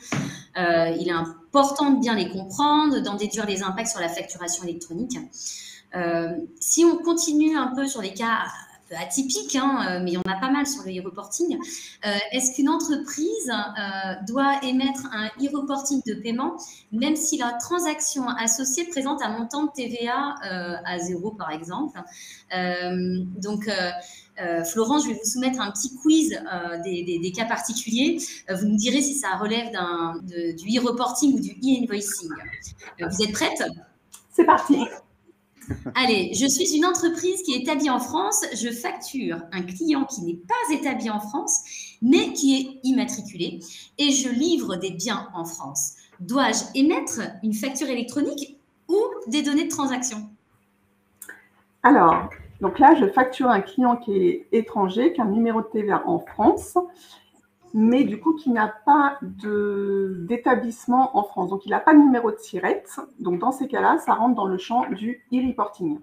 [SPEAKER 1] Il est important de bien les comprendre, d'en déduire les impacts sur la facturation électronique. Si on continue un peu sur les cas atypiques, mais il y en a pas mal sur le e-reporting, est-ce qu'une entreprise doit émettre un e-reporting de paiement même si la transaction associée présente un montant de TVA à 0 par exemple? Florence, je vais vous soumettre un petit quiz des cas particuliers. Vous me direz si ça relève du e-reporting ou du e-invoicing. Vous êtes prête?
[SPEAKER 3] C'est parti.
[SPEAKER 1] Allez, je suis une entreprise qui est établie en France. Je facture un client qui n'est pas établi en France, mais qui est immatriculé, et je livre des biens en France. Dois-je émettre une facture électronique ou des données de transaction?
[SPEAKER 3] Alors, donc là, je facture un client qui est étranger, qui a un numéro de TVA en France, mais du coup, qui n'a pas d'établissement en France. Donc, il n'a pas de numéro de SIRET. Donc, dans ces cas-là, ça rentre dans le champ du e-reporting.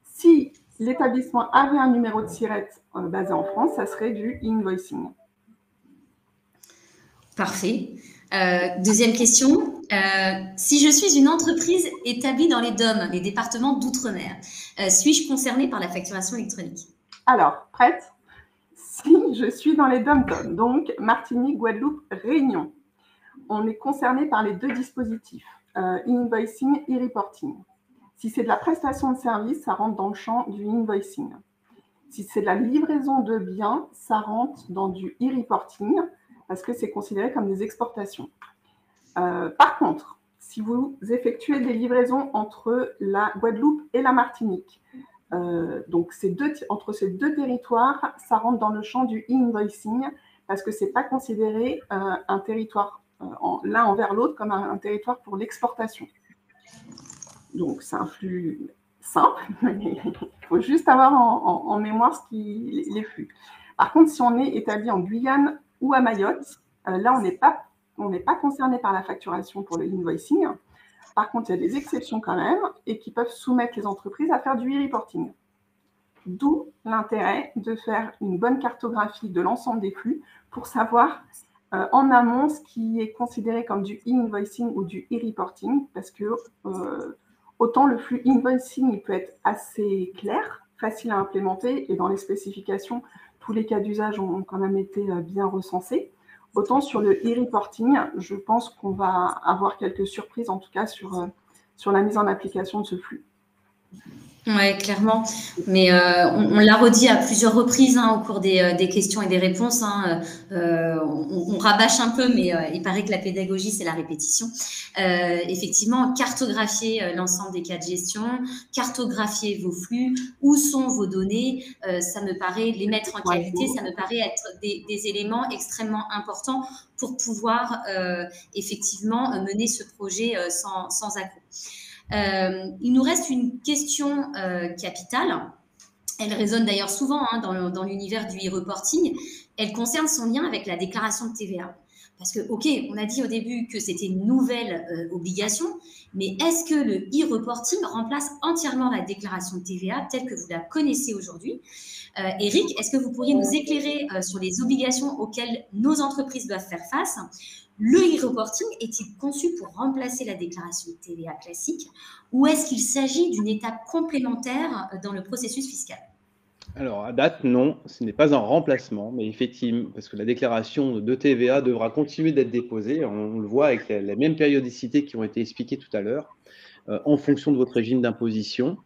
[SPEAKER 3] Si l'établissement avait un numéro de SIRET basé en France, ça serait du e-invoicing.
[SPEAKER 1] Parfait. Deuxième question. Si je suis une entreprise établie dans les DOM, les départements d'outre-mer, suis-je concernée par la facturation électronique?
[SPEAKER 3] Alors, prête? Si je suis dans les DOM-TOM, donc Martinique, Guadeloupe, Réunion, on est concerné par les deux dispositifs, e-invoicing et e-reporting. Si c'est de la prestation de service, ça rentre dans le champ du e-invoicing. Si c'est de la livraison de biens, ça rentre dans du e-reporting parce que c'est considéré comme des exportations. Par contre, si vous effectuez des livraisons entre la Guadeloupe et la Martinique, donc entre ces deux territoires, ça rentre dans le champ du e-invoicing parce que ce n'est pas considéré un territoire l'un envers l'autre comme un territoire pour l'exportation. Donc, c'est un flux simple, mais il faut juste avoir en mémoire les flux. Par contre, si on est établi en Guyane ou à Mayotte, là, on n'est pas concerné par la facturation pour le invoicing. Par contre, il y a des exceptions quand même et qui peuvent soumettre les entreprises à faire du e-reporting. D'où l'intérêt de faire une bonne cartographie de l'ensemble des flux pour savoir en amont ce qui est considéré comme du e-invoicing ou du e-reporting, parce que autant le flux invoicing il peut être assez clair, facile à implémenter, et dans les spécifications, tous les cas d'usage ont quand même été bien recensés. Autant sur le e-reporting, je pense qu'on va avoir quelques surprises, en tout cas sur la mise en application de ce flux.
[SPEAKER 1] Oui, clairement. Mais on l'a redit à plusieurs reprises au cours des questions et des réponses. On rabâche un peu, mais il paraît que la pédagogie, c'est la répétition. Effectivement, cartographier l'ensemble des cas de gestion, cartographier vos flux, où sont vos données, ça me paraît, les mettre en qualité, ça me paraît être des éléments extrêmement importants pour pouvoir effectivement mener ce projet sans accroc. Il nous reste une question capitale. Elle résonne d'ailleurs souvent dans l'univers du e-reporting. Elle concerne son lien avec la déclaration de TVA. Parce que, OK, on a dit au début que c'était une nouvelle obligation, mais est-ce que le e-reporting remplace entièrement la déclaration de TVA telle que vous la connaissez aujourd'hui? Eric, est-ce que vous pourriez nous éclairer sur les obligations auxquelles nos entreprises doivent faire face? Le e-reporting est-il conçu pour remplacer la déclaration de TVA classique ou est-ce qu'il s'agit d'une étape complémentaire dans le processus fiscal?
[SPEAKER 2] Alors, à date, non, ce n'est pas un remplacement, mais effectivement, parce que la déclaration de TVA devra continuer d'être déposée, on le voit avec les mêmes périodicités qui ont été expliquées tout à l'heure, en fonction de votre régime d'imposition.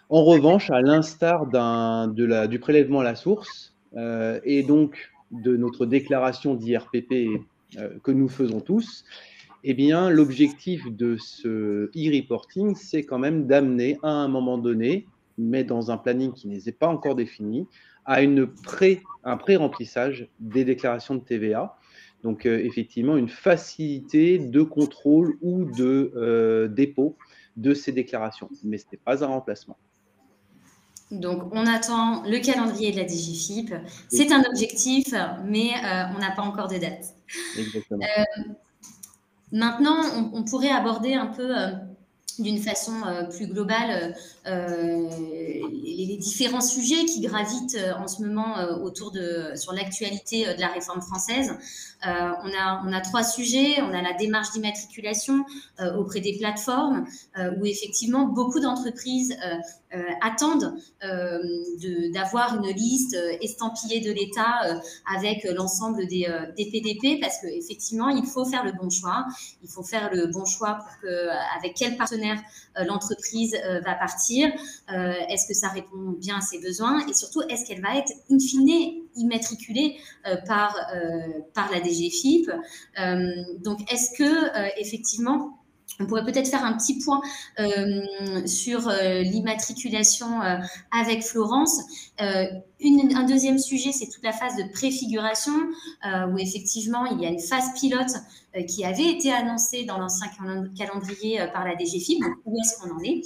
[SPEAKER 2] En revanche, à l'instar du prélèvement à la source et donc de notre déclaration d'IRPP que nous faisons tous, eh bien, l'objectif de ce e-reporting, c'est quand même d'amener à un moment donné, mais dans un planning qui n'est pas encore défini, à un pré-remplissage des déclarations de TVA. Donc, effectivement, une facilité de contrôle ou de dépôt de ces déclarations. Mais ce n'est pas un remplacement.
[SPEAKER 1] Donc, on attend le calendrier de la DGFiP. C'est un objectif, mais on n'a pas encore de date.
[SPEAKER 2] Exactement.
[SPEAKER 1] Maintenant, on pourrait aborder un peu d'une façon plus globale les différents sujets qui gravitent en ce moment sur l'actualité de la réforme française. On a 3 sujets. On a la démarche d'immatriculation auprès des plateformes où effectivement beaucoup d'entreprises attendent d'avoir une liste estampillée de l'État avec l'ensemble des PDP parce qu'effectivement, il faut faire le bon choix. Il faut faire le bon choix pour avec quel partenaire l'entreprise va partir. Est-ce que ça répond bien à ses besoins? Et surtout, est-ce qu'elle va être in fine immatriculée par la DGFiP? Donc, est-ce que effectivement, on pourrait peut-être faire un petit point sur l'immatriculation avec Florence. Un deuxième sujet, c'est toute la phase de préfiguration où effectivement, il y a une phase pilote qui avait été annoncée dans l'ancien calendrier par la DGFiP. Donc, où est-ce qu'on en est?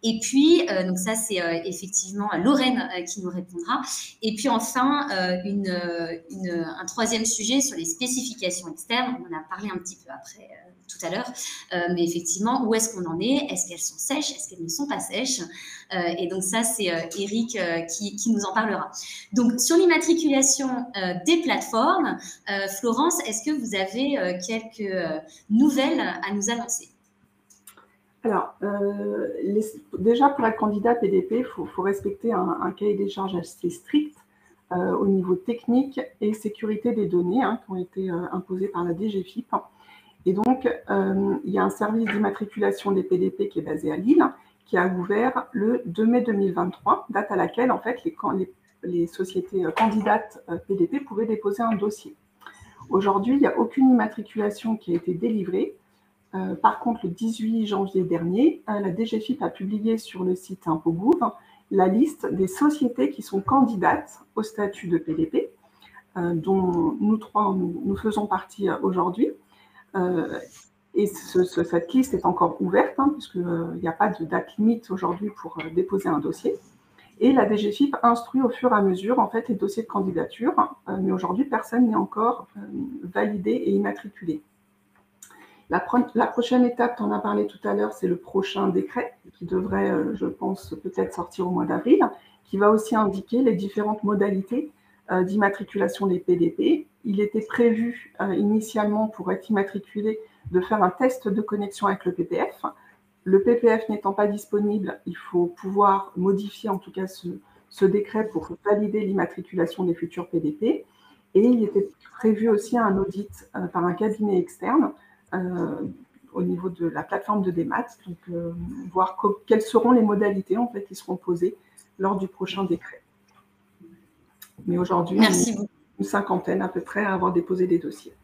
[SPEAKER 1] Et puis, donc ça, c'est effectivement Lorraine qui nous répondra. Et puis enfin, un troisième sujet sur les spécifications externes. On en a parlé un petit peu après tout à l'heure. Mais effectivement, où est-ce qu'on en est? Est-ce qu'elles sont sèches? Est-ce qu'elles ne sont pas sèches? Et donc ça, c'est Eric qui nous en parlera. Donc, sur l'immatriculation des plateformes, Florence, est-ce que vous avez quelques nouvelles à nous annoncer?
[SPEAKER 3] Alors, déjà, pour être candidat PDP, il faut respecter un cahier des charges assez strict au niveau technique et sécurité des données qui ont été imposés par la DGFiP. Et donc, il y a un service d'immatriculation des PDP qui est basé à Lille, qui a ouvert le 2 mai 2023, date à laquelle, en fait, les sociétés candidates PDP pouvaient déposer un dossier. Aujourd'hui, il n'y a aucune immatriculation qui a été délivrée. Par contre, le 18 janvier dernier, la DGFiP a publié sur le site ImpoGouv la liste des sociétés qui sont candidates au statut de PDP, dont nous faisons partie aujourd'hui. Et cette liste est encore ouverte, puisqu'il n'y a pas de date limite aujourd'hui pour déposer un dossier. Et la DGFiP instruit au fur et à mesure en fait, les dossiers de candidature, mais aujourd'hui, personne n'est encore validé et immatriculé. La prochaine étape, tu en as parlé tout à l'heure, c'est le prochain décret qui devrait, je pense, peut-être sortir au mois d'avril, qui va aussi indiquer les différentes modalités d'immatriculation des PDP. Il était prévu initialement pour être immatriculé de faire un test de connexion avec le PPF. Le PPF n'étant pas disponible, il faut pouvoir modifier en tout cas ce décret pour valider l'immatriculation des futurs PDP. Et il était prévu aussi un audit par un cabinet externe au niveau de la plateforme de démat, donc voir quelles seront les modalités en fait qui seront posées lors du prochain décret. Mais aujourd'hui, une cinquantaine à peu près à avoir déposé des dossiers.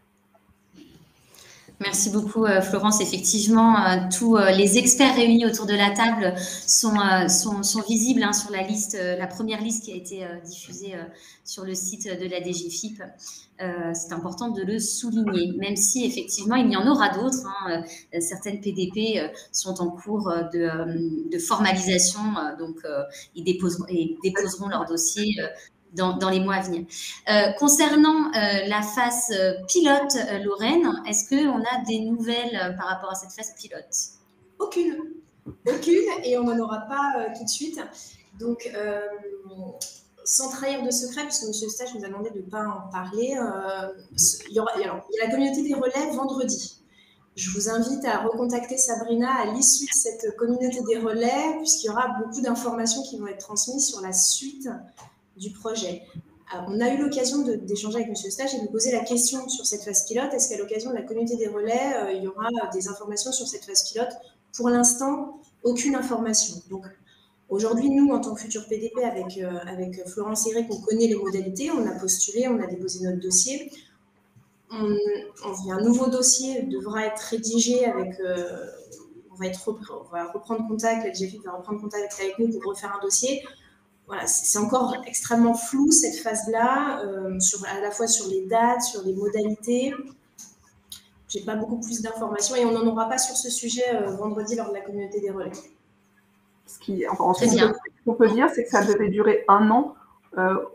[SPEAKER 1] Merci beaucoup, Florence. Effectivement, tous les experts réunis autour de la table sont visibles hein, sur la liste, la première liste qui a été diffusée sur le site de la DGFiP. C'est important de le souligner, même si effectivement il y en aura d'autres. Hein, certaines PDP sont en cours de formalisation, donc ils déposeront leur dossier dans les mois à venir. Concernant la phase pilote, Lorraine, est-ce qu'on a des nouvelles par rapport à cette phase pilote?
[SPEAKER 4] Aucune, et on n'en aura pas tout de suite. Donc, sans trahir de secret, puisque M. Stage nous a demandé de ne pas en parler, il y a la communauté des relais vendredi. Je vous invite à recontacter Sabrina à l'issue de cette communauté des relais, puisqu'il y aura beaucoup d'informations qui vont être transmises sur la suite du projet. On a eu l'occasion d'échanger avec M. Stage et de lui poser la question sur cette phase pilote. Est-ce qu'à l'occasion de la communauté des relais, il y aura des informations sur cette phase pilote? Pour l'instant, aucune information. Donc, aujourd'hui, nous, en tant que futur PDP, avec Florence et Eric, on connaît les modalités, on a postulé, on a déposé notre dossier. Un nouveau dossier devra être rédigé avec... on va reprendre contact, la DGFiP va reprendre contact avec nous pour refaire un dossier. Voilà, c'est encore extrêmement flou cette phase-là, à la fois sur les dates, sur les modalités. Je n'ai pas beaucoup plus d'informations et on n'en aura pas sur ce sujet vendredi lors de la communauté des relais.
[SPEAKER 3] Ce qu'on peut dire, c'est que ça devait durer 1 an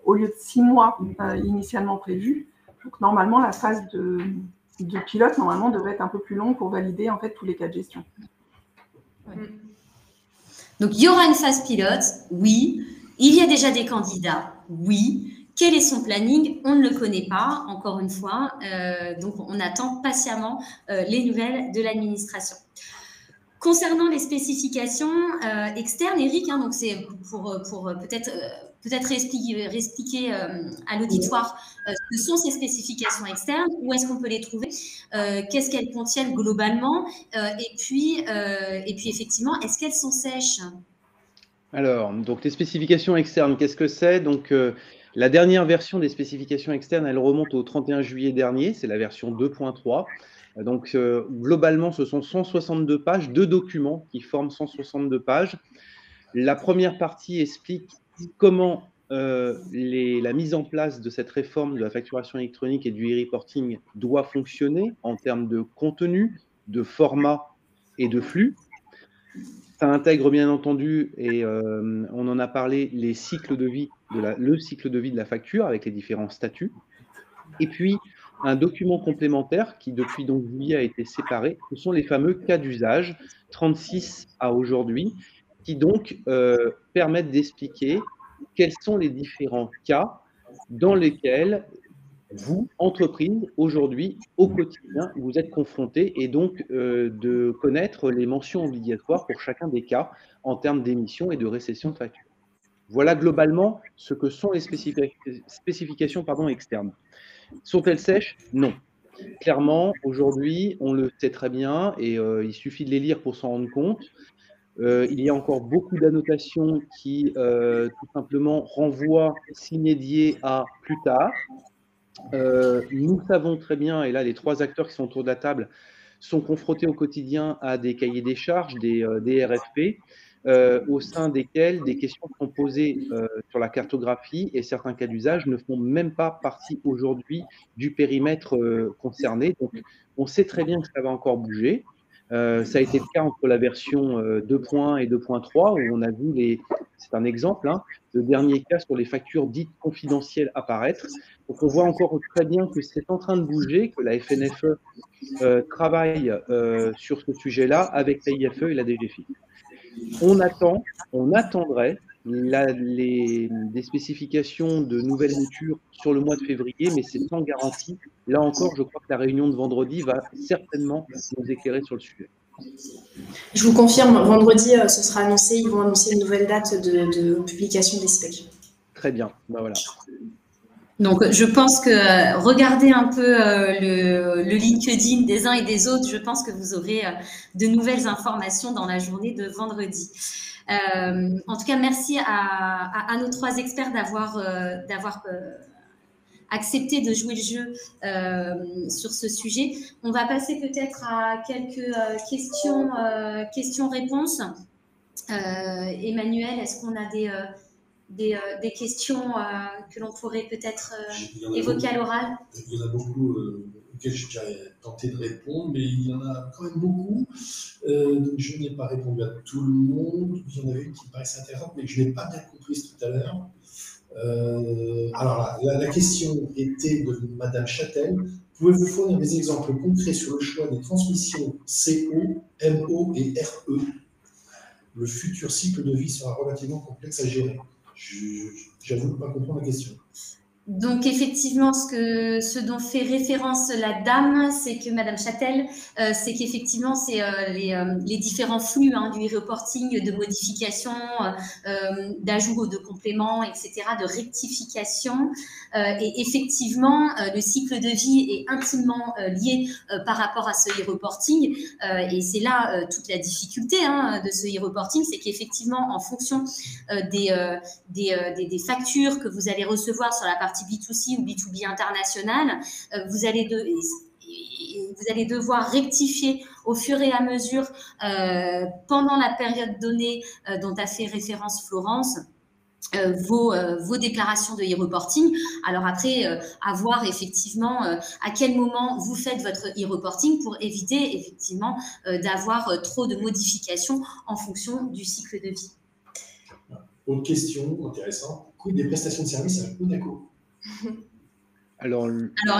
[SPEAKER 3] au lieu de 6 mois initialement prévus. Donc normalement, la phase de pilote devrait être un peu plus longue pour valider en fait tous les cas de gestion.
[SPEAKER 1] Ouais. Donc il y aura une phase pilote, oui. Il y a déjà des candidats, oui. Quel est son planning? On ne le connaît pas, encore une fois. Donc, on attend patiemment les nouvelles de l'administration. Concernant les spécifications externes, Eric, hein, donc c'est pour peut-être réexpliquer à l'auditoire ce que sont ces spécifications externes, où est-ce qu'on peut les trouver, qu'est-ce qu'elles contiennent globalement, et puis effectivement, est-ce qu'elles sont sèches?
[SPEAKER 2] Alors, donc les spécifications externes, qu'est-ce que c'est? Donc, la dernière version des spécifications externes, elle remonte au 31 juillet dernier, c'est la version 2.3. Donc, globalement, ce sont 162 pages, 2 documents qui forment 162 pages. La première partie explique comment la mise en place de cette réforme de la facturation électronique et du e-reporting doit fonctionner en termes de contenu, de format et de flux. Ça intègre bien entendu, et on en a parlé, le cycle de vie de la facture avec les différents statuts. Et puis, un document complémentaire qui, depuis donc juillet, a été séparé, ce sont les fameux cas d'usage, 36 à aujourd'hui, qui donc permettent d'expliquer quels sont les différents cas dans lesquels vous, entreprise, aujourd'hui, au quotidien, vous êtes confrontés, et donc de connaître les mentions obligatoires pour chacun des cas en termes d'émission et de récession de facture. Voilà globalement ce que sont les spécifications externes. Sont-elles sèches? Non. Clairement, aujourd'hui, on le sait très bien, et il suffit de les lire pour s'en rendre compte. Il y a encore beaucoup d'annotations qui tout simplement renvoient sine-die à plus tard. Nous savons très bien, et là les 3 acteurs qui sont autour de la table sont confrontés au quotidien à des cahiers des charges, des RFP, au sein desquels des questions sont posées sur la cartographie, et certains cas d'usage ne font même pas partie aujourd'hui du périmètre concerné. Donc on sait très bien que ça va encore bouger. Ça a été le cas entre la version 2.1 et 2.3, où on a vu c'est un exemple, hein, le dernier cas sur les factures dites confidentielles apparaître. Donc on voit encore très bien que c'est en train de bouger, que la FNFE travaille sur ce sujet-là avec la IFE et la DGFiP. On attendrait des spécifications de nouvelles moutures sur le mois de février, mais c'est sans garantie. Là encore, je crois que la réunion de vendredi va certainement nous éclairer sur le sujet.
[SPEAKER 4] Je vous confirme, vendredi, ce sera annoncé, ils vont annoncer une nouvelle date de publication des specs.
[SPEAKER 2] Très bien, ben voilà.
[SPEAKER 1] Donc, je pense que regardez un peu le LinkedIn des uns et des autres. Je pense que vous aurez de nouvelles informations dans la journée de vendredi. En tout cas, merci à nos 3 experts d'avoir accepté de jouer le jeu sur ce sujet. On va passer peut-être à quelques questions-réponses. Emmanuel, est-ce qu'on a des questions que l'on pourrait peut-être évoquer à l'oral?
[SPEAKER 5] Il y en a beaucoup auxquelles j'ai déjà tenté de répondre, mais il y en a quand même beaucoup. Donc je n'ai pas répondu à tout le monde. Il y en avait une qui me paraissait intéressante, mais que je n'ai pas bien comprise tout à l'heure. Alors la question était de Madame Châtel. Pouvez-vous fournir des exemples concrets sur le choix des transmissions CO, MO et RE? Le futur cycle de vie sera relativement complexe à gérer. J'avoue ne pas comprendre la question.
[SPEAKER 1] Donc, effectivement, ce dont fait référence la dame, c'est que Madame Châtel, c'est qu'effectivement, c'est les différents flux du e-reporting, de modification, d'ajout ou de complément, etc., de rectification. Et effectivement, le cycle de vie est intimement lié par rapport à ce e-reporting. Et c'est là toute la difficulté de ce e-reporting, c'est qu'effectivement, en fonction des factures que vous allez recevoir sur la partie B2C ou B2B international, vous allez devoir rectifier au fur et à mesure pendant la période donnée dont a fait référence Florence vos déclarations de e-reporting. Alors après, à voir effectivement à quel moment vous faites votre e-reporting pour éviter effectivement d'avoir trop de modifications en fonction du cycle de vie.
[SPEAKER 5] Autre question intéressante, coût des prestations de services avec Monaco.
[SPEAKER 2] Alors,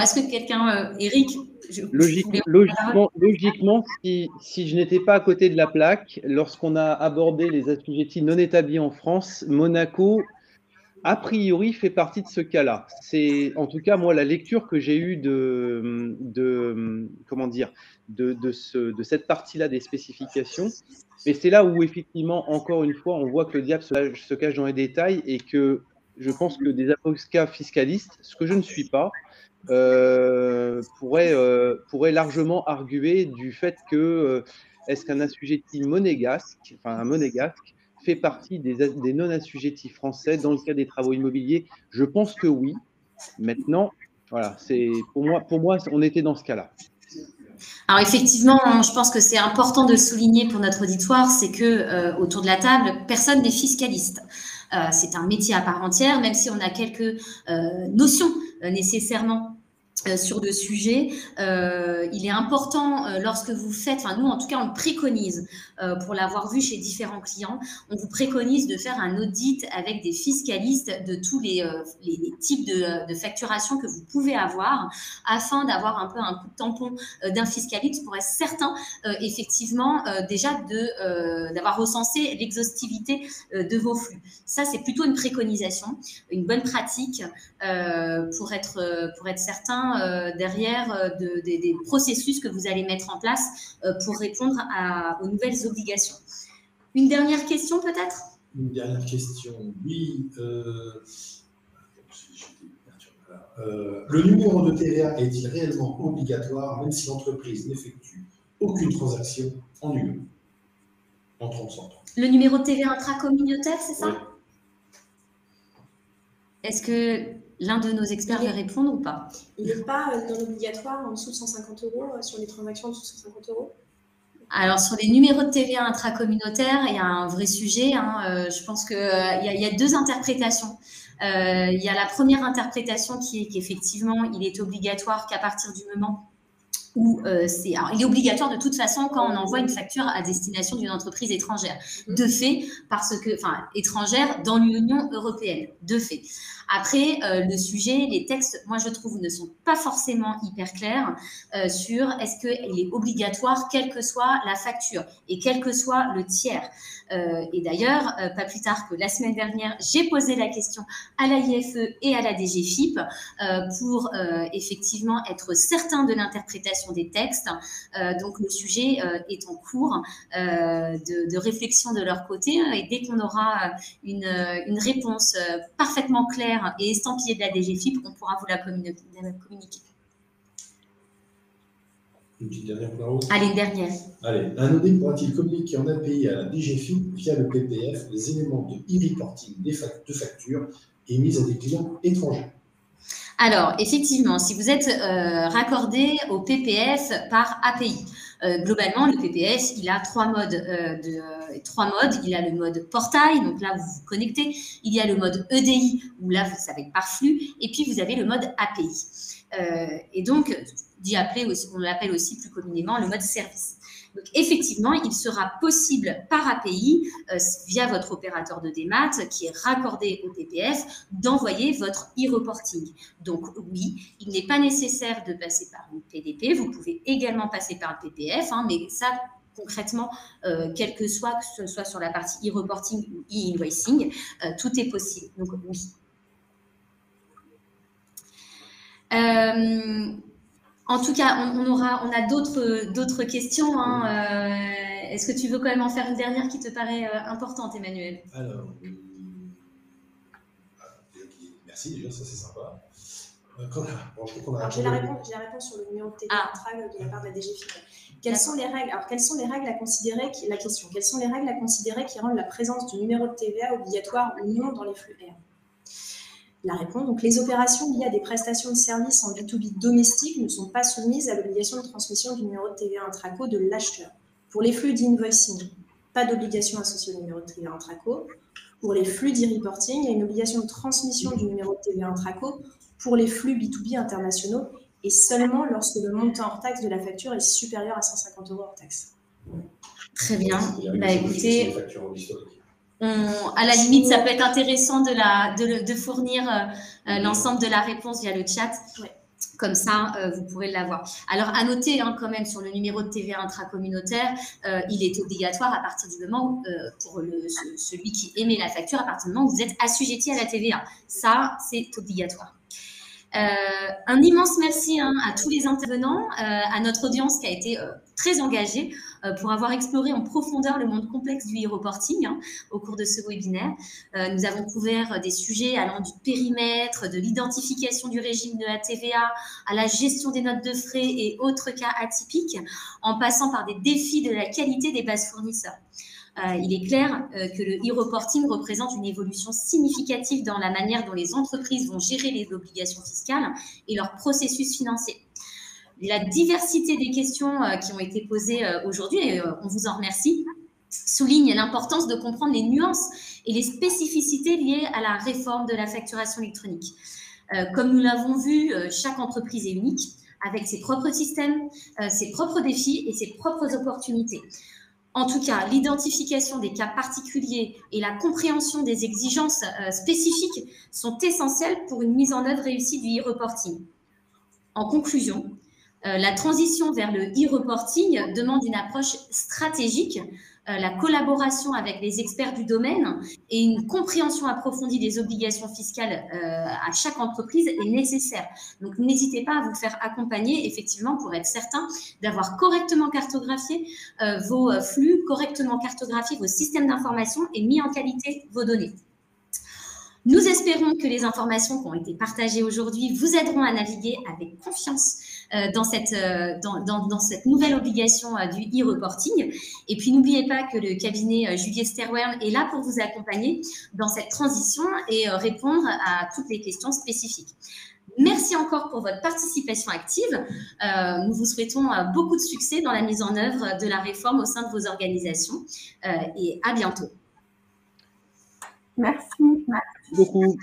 [SPEAKER 1] est-ce que quelqu'un, Eric,
[SPEAKER 2] logiquement, si je n'étais pas à côté de la plaque, lorsqu'on a abordé les assujettis non établis en France, Monaco, a priori, fait partie de ce cas-là. C'est en tout cas, moi, la lecture que j'ai eue de cette partie-là des spécifications. Et c'est là où, effectivement, encore une fois, on voit que le diable se cache dans les détails et que je pense que des avocats fiscalistes, ce que je ne suis pas, pourraient largement arguer du fait que est-ce qu'un assujetti monégasque, un monégasque, fait partie des non-assujettis français dans le cas des travaux immobiliers? Je pense que oui. Maintenant, voilà, pour moi, on était dans ce cas-là.
[SPEAKER 1] Alors effectivement, je pense que c'est important de le souligner pour notre auditoire, c'est que autour de la table, personne n'est fiscaliste. C'est un métier à part entière, même si on a quelques notions nécessairement sur le sujet. Il est important lorsque vous faites, nous en tout cas on le préconise pour l'avoir vu chez différents clients, on vous préconise de faire un audit avec des fiscalistes de tous les types de facturation que vous pouvez avoir afin d'avoir un peu un coup de tampon d'un fiscaliste pour être certain effectivement déjà d'avoir recensé l'exhaustivité de vos flux. Ça c'est plutôt une préconisation, une bonne pratique pour être certain derrière des processus que vous allez mettre en place pour répondre aux nouvelles obligations. Une dernière question peut-être?
[SPEAKER 5] Une dernière question, oui. Le numéro de TVA est-il réellement obligatoire même si l'entreprise n'effectue aucune transaction en UE, en 30 centimes?
[SPEAKER 1] Le numéro de TVA intracommunautaire, c'est ça?
[SPEAKER 5] Oui.
[SPEAKER 1] Est-ce que l'un de nos experts veut répondre ou pas?
[SPEAKER 4] Il n'est pas non obligatoire en dessous de 150 € sur les transactions en dessous de 150 €?
[SPEAKER 1] Alors, sur les numéros de TVA intracommunautaires, il y a un vrai sujet. Je pense qu'il y a deux interprétations. Il y a la première interprétation qui est qu'effectivement, il est obligatoire qu'à partir du moment où il est obligatoire de toute façon quand on envoie une facture à destination d'une entreprise étrangère. De fait, étrangère dans l'Union européenne. De fait. Après, le sujet, les textes, moi je trouve, ne sont pas forcément hyper clairs sur est-ce qu'il est obligatoire quelle que soit la facture et quel que soit le tiers. Et d'ailleurs, pas plus tard que la semaine dernière, j'ai posé la question à la IFE et à la DGFiP pour effectivement être certain de l'interprétation des textes. Donc, le sujet est en cours de réflexion de leur côté et dès qu'on aura une réponse parfaitement claire et estampillée de la DGFiP, on pourra vous la communiquer.
[SPEAKER 5] Une petite dernière parole.
[SPEAKER 1] Allez, une dernière.
[SPEAKER 5] Allez, un audit pourra-t-il communiquer en API à la DGFiP via le PPF les éléments de e-reporting de factures émises à des clients étrangers?
[SPEAKER 1] Alors, effectivement, si vous êtes raccordé au PPF par API, globalement, le PPF, il a trois modes. Il a le mode portail, donc là, vous vous connectez. Il y a le mode EDI, où là, ça va être par flux. Et puis, vous avez le mode API. Et donc, on l'appelle aussi plus communément le mode service. Donc, effectivement, il sera possible par API, via votre opérateur de démat qui est raccordé au PPF, d'envoyer votre e-reporting. Donc, oui, il n'est pas nécessaire de passer par une PDP. Vous pouvez également passer par le PPF, mais ça, concrètement, quel que ce soit sur la partie e-reporting ou e-invoicing, tout est possible. Donc, oui. En tout cas, on a d'autres questions. Est-ce que tu veux quand même en faire une dernière qui te paraît importante, Emmanuel?
[SPEAKER 5] Alors, merci déjà, ça c'est sympa.
[SPEAKER 4] J'ai la réponse sur le numéro de TVA Intrag de la part de la DGFiP. Quelles sont les règles à considérer quelles sont les règles à considérer qui rendent la présence du numéro de TVA obligatoire ou non dans les flux R? La réponse, donc les opérations liées à des prestations de services en B2B domestique ne sont pas soumises à l'obligation de transmission du numéro de TVA intraco de l'acheteur. Pour les flux d'invoicing, pas d'obligation associée au numéro de TVA intraco. Pour les flux d'e-reporting, il y a une obligation de transmission du numéro de TVA intraco pour les flux B2B internationaux et seulement lorsque le montant hors taxe de la facture est supérieur à 150 € hors taxe.
[SPEAKER 1] Très bien. Écoutez, à la limite, ça peut être intéressant de fournir l'ensemble de la réponse via le chat.
[SPEAKER 4] Ouais.
[SPEAKER 1] Comme ça, vous pourrez l'avoir. Alors, à noter quand même sur le numéro de TVA intracommunautaire, il est obligatoire à partir du moment où, pour celui qui émet la facture, à partir du moment où vous êtes assujetti à la TVA. Ça, c'est obligatoire. Un immense merci à tous les intervenants, à notre audience qui a été très engagée pour avoir exploré en profondeur le monde complexe du e-reporting au cours de ce webinaire. Nous avons couvert des sujets allant du périmètre, de l'identification du régime de la TVA, à la gestion des notes de frais et autres cas atypiques, en passant par des défis de la qualité des bases fournisseurs. Il est clair que le e-reporting représente une évolution significative dans la manière dont les entreprises vont gérer les obligations fiscales et leur processus financier. La diversité des questions qui ont été posées aujourd'hui, et on vous en remercie, souligne l'importance de comprendre les nuances et les spécificités liées à la réforme de la facturation électronique. Comme nous l'avons vu, chaque entreprise est unique, avec ses propres systèmes, ses propres défis et ses propres opportunités. En tout cas, l'identification des cas particuliers et la compréhension des exigences spécifiques sont essentielles pour une mise en œuvre réussie du e-reporting. En conclusion, la transition vers le e-reporting demande une approche stratégique, la collaboration avec les experts du domaine et une compréhension approfondie des obligations fiscales à chaque entreprise est nécessaire. Donc, n'hésitez pas à vous faire accompagner, effectivement, pour être certain d'avoir correctement cartographié vos flux, correctement cartographié vos systèmes d'information et mis en qualité vos données. Nous espérons que les informations qui ont été partagées aujourd'hui vous aideront à naviguer avec confiance dans cette nouvelle obligation du e-reporting. Et puis, n'oubliez pas que le cabinet Juliet Sterwern est là pour vous accompagner dans cette transition et répondre à toutes les questions spécifiques. Merci encore pour votre participation active. Nous vous souhaitons beaucoup de succès dans la mise en œuvre de la réforme au sein de vos organisations et à bientôt.
[SPEAKER 3] Merci.
[SPEAKER 2] Merci beaucoup.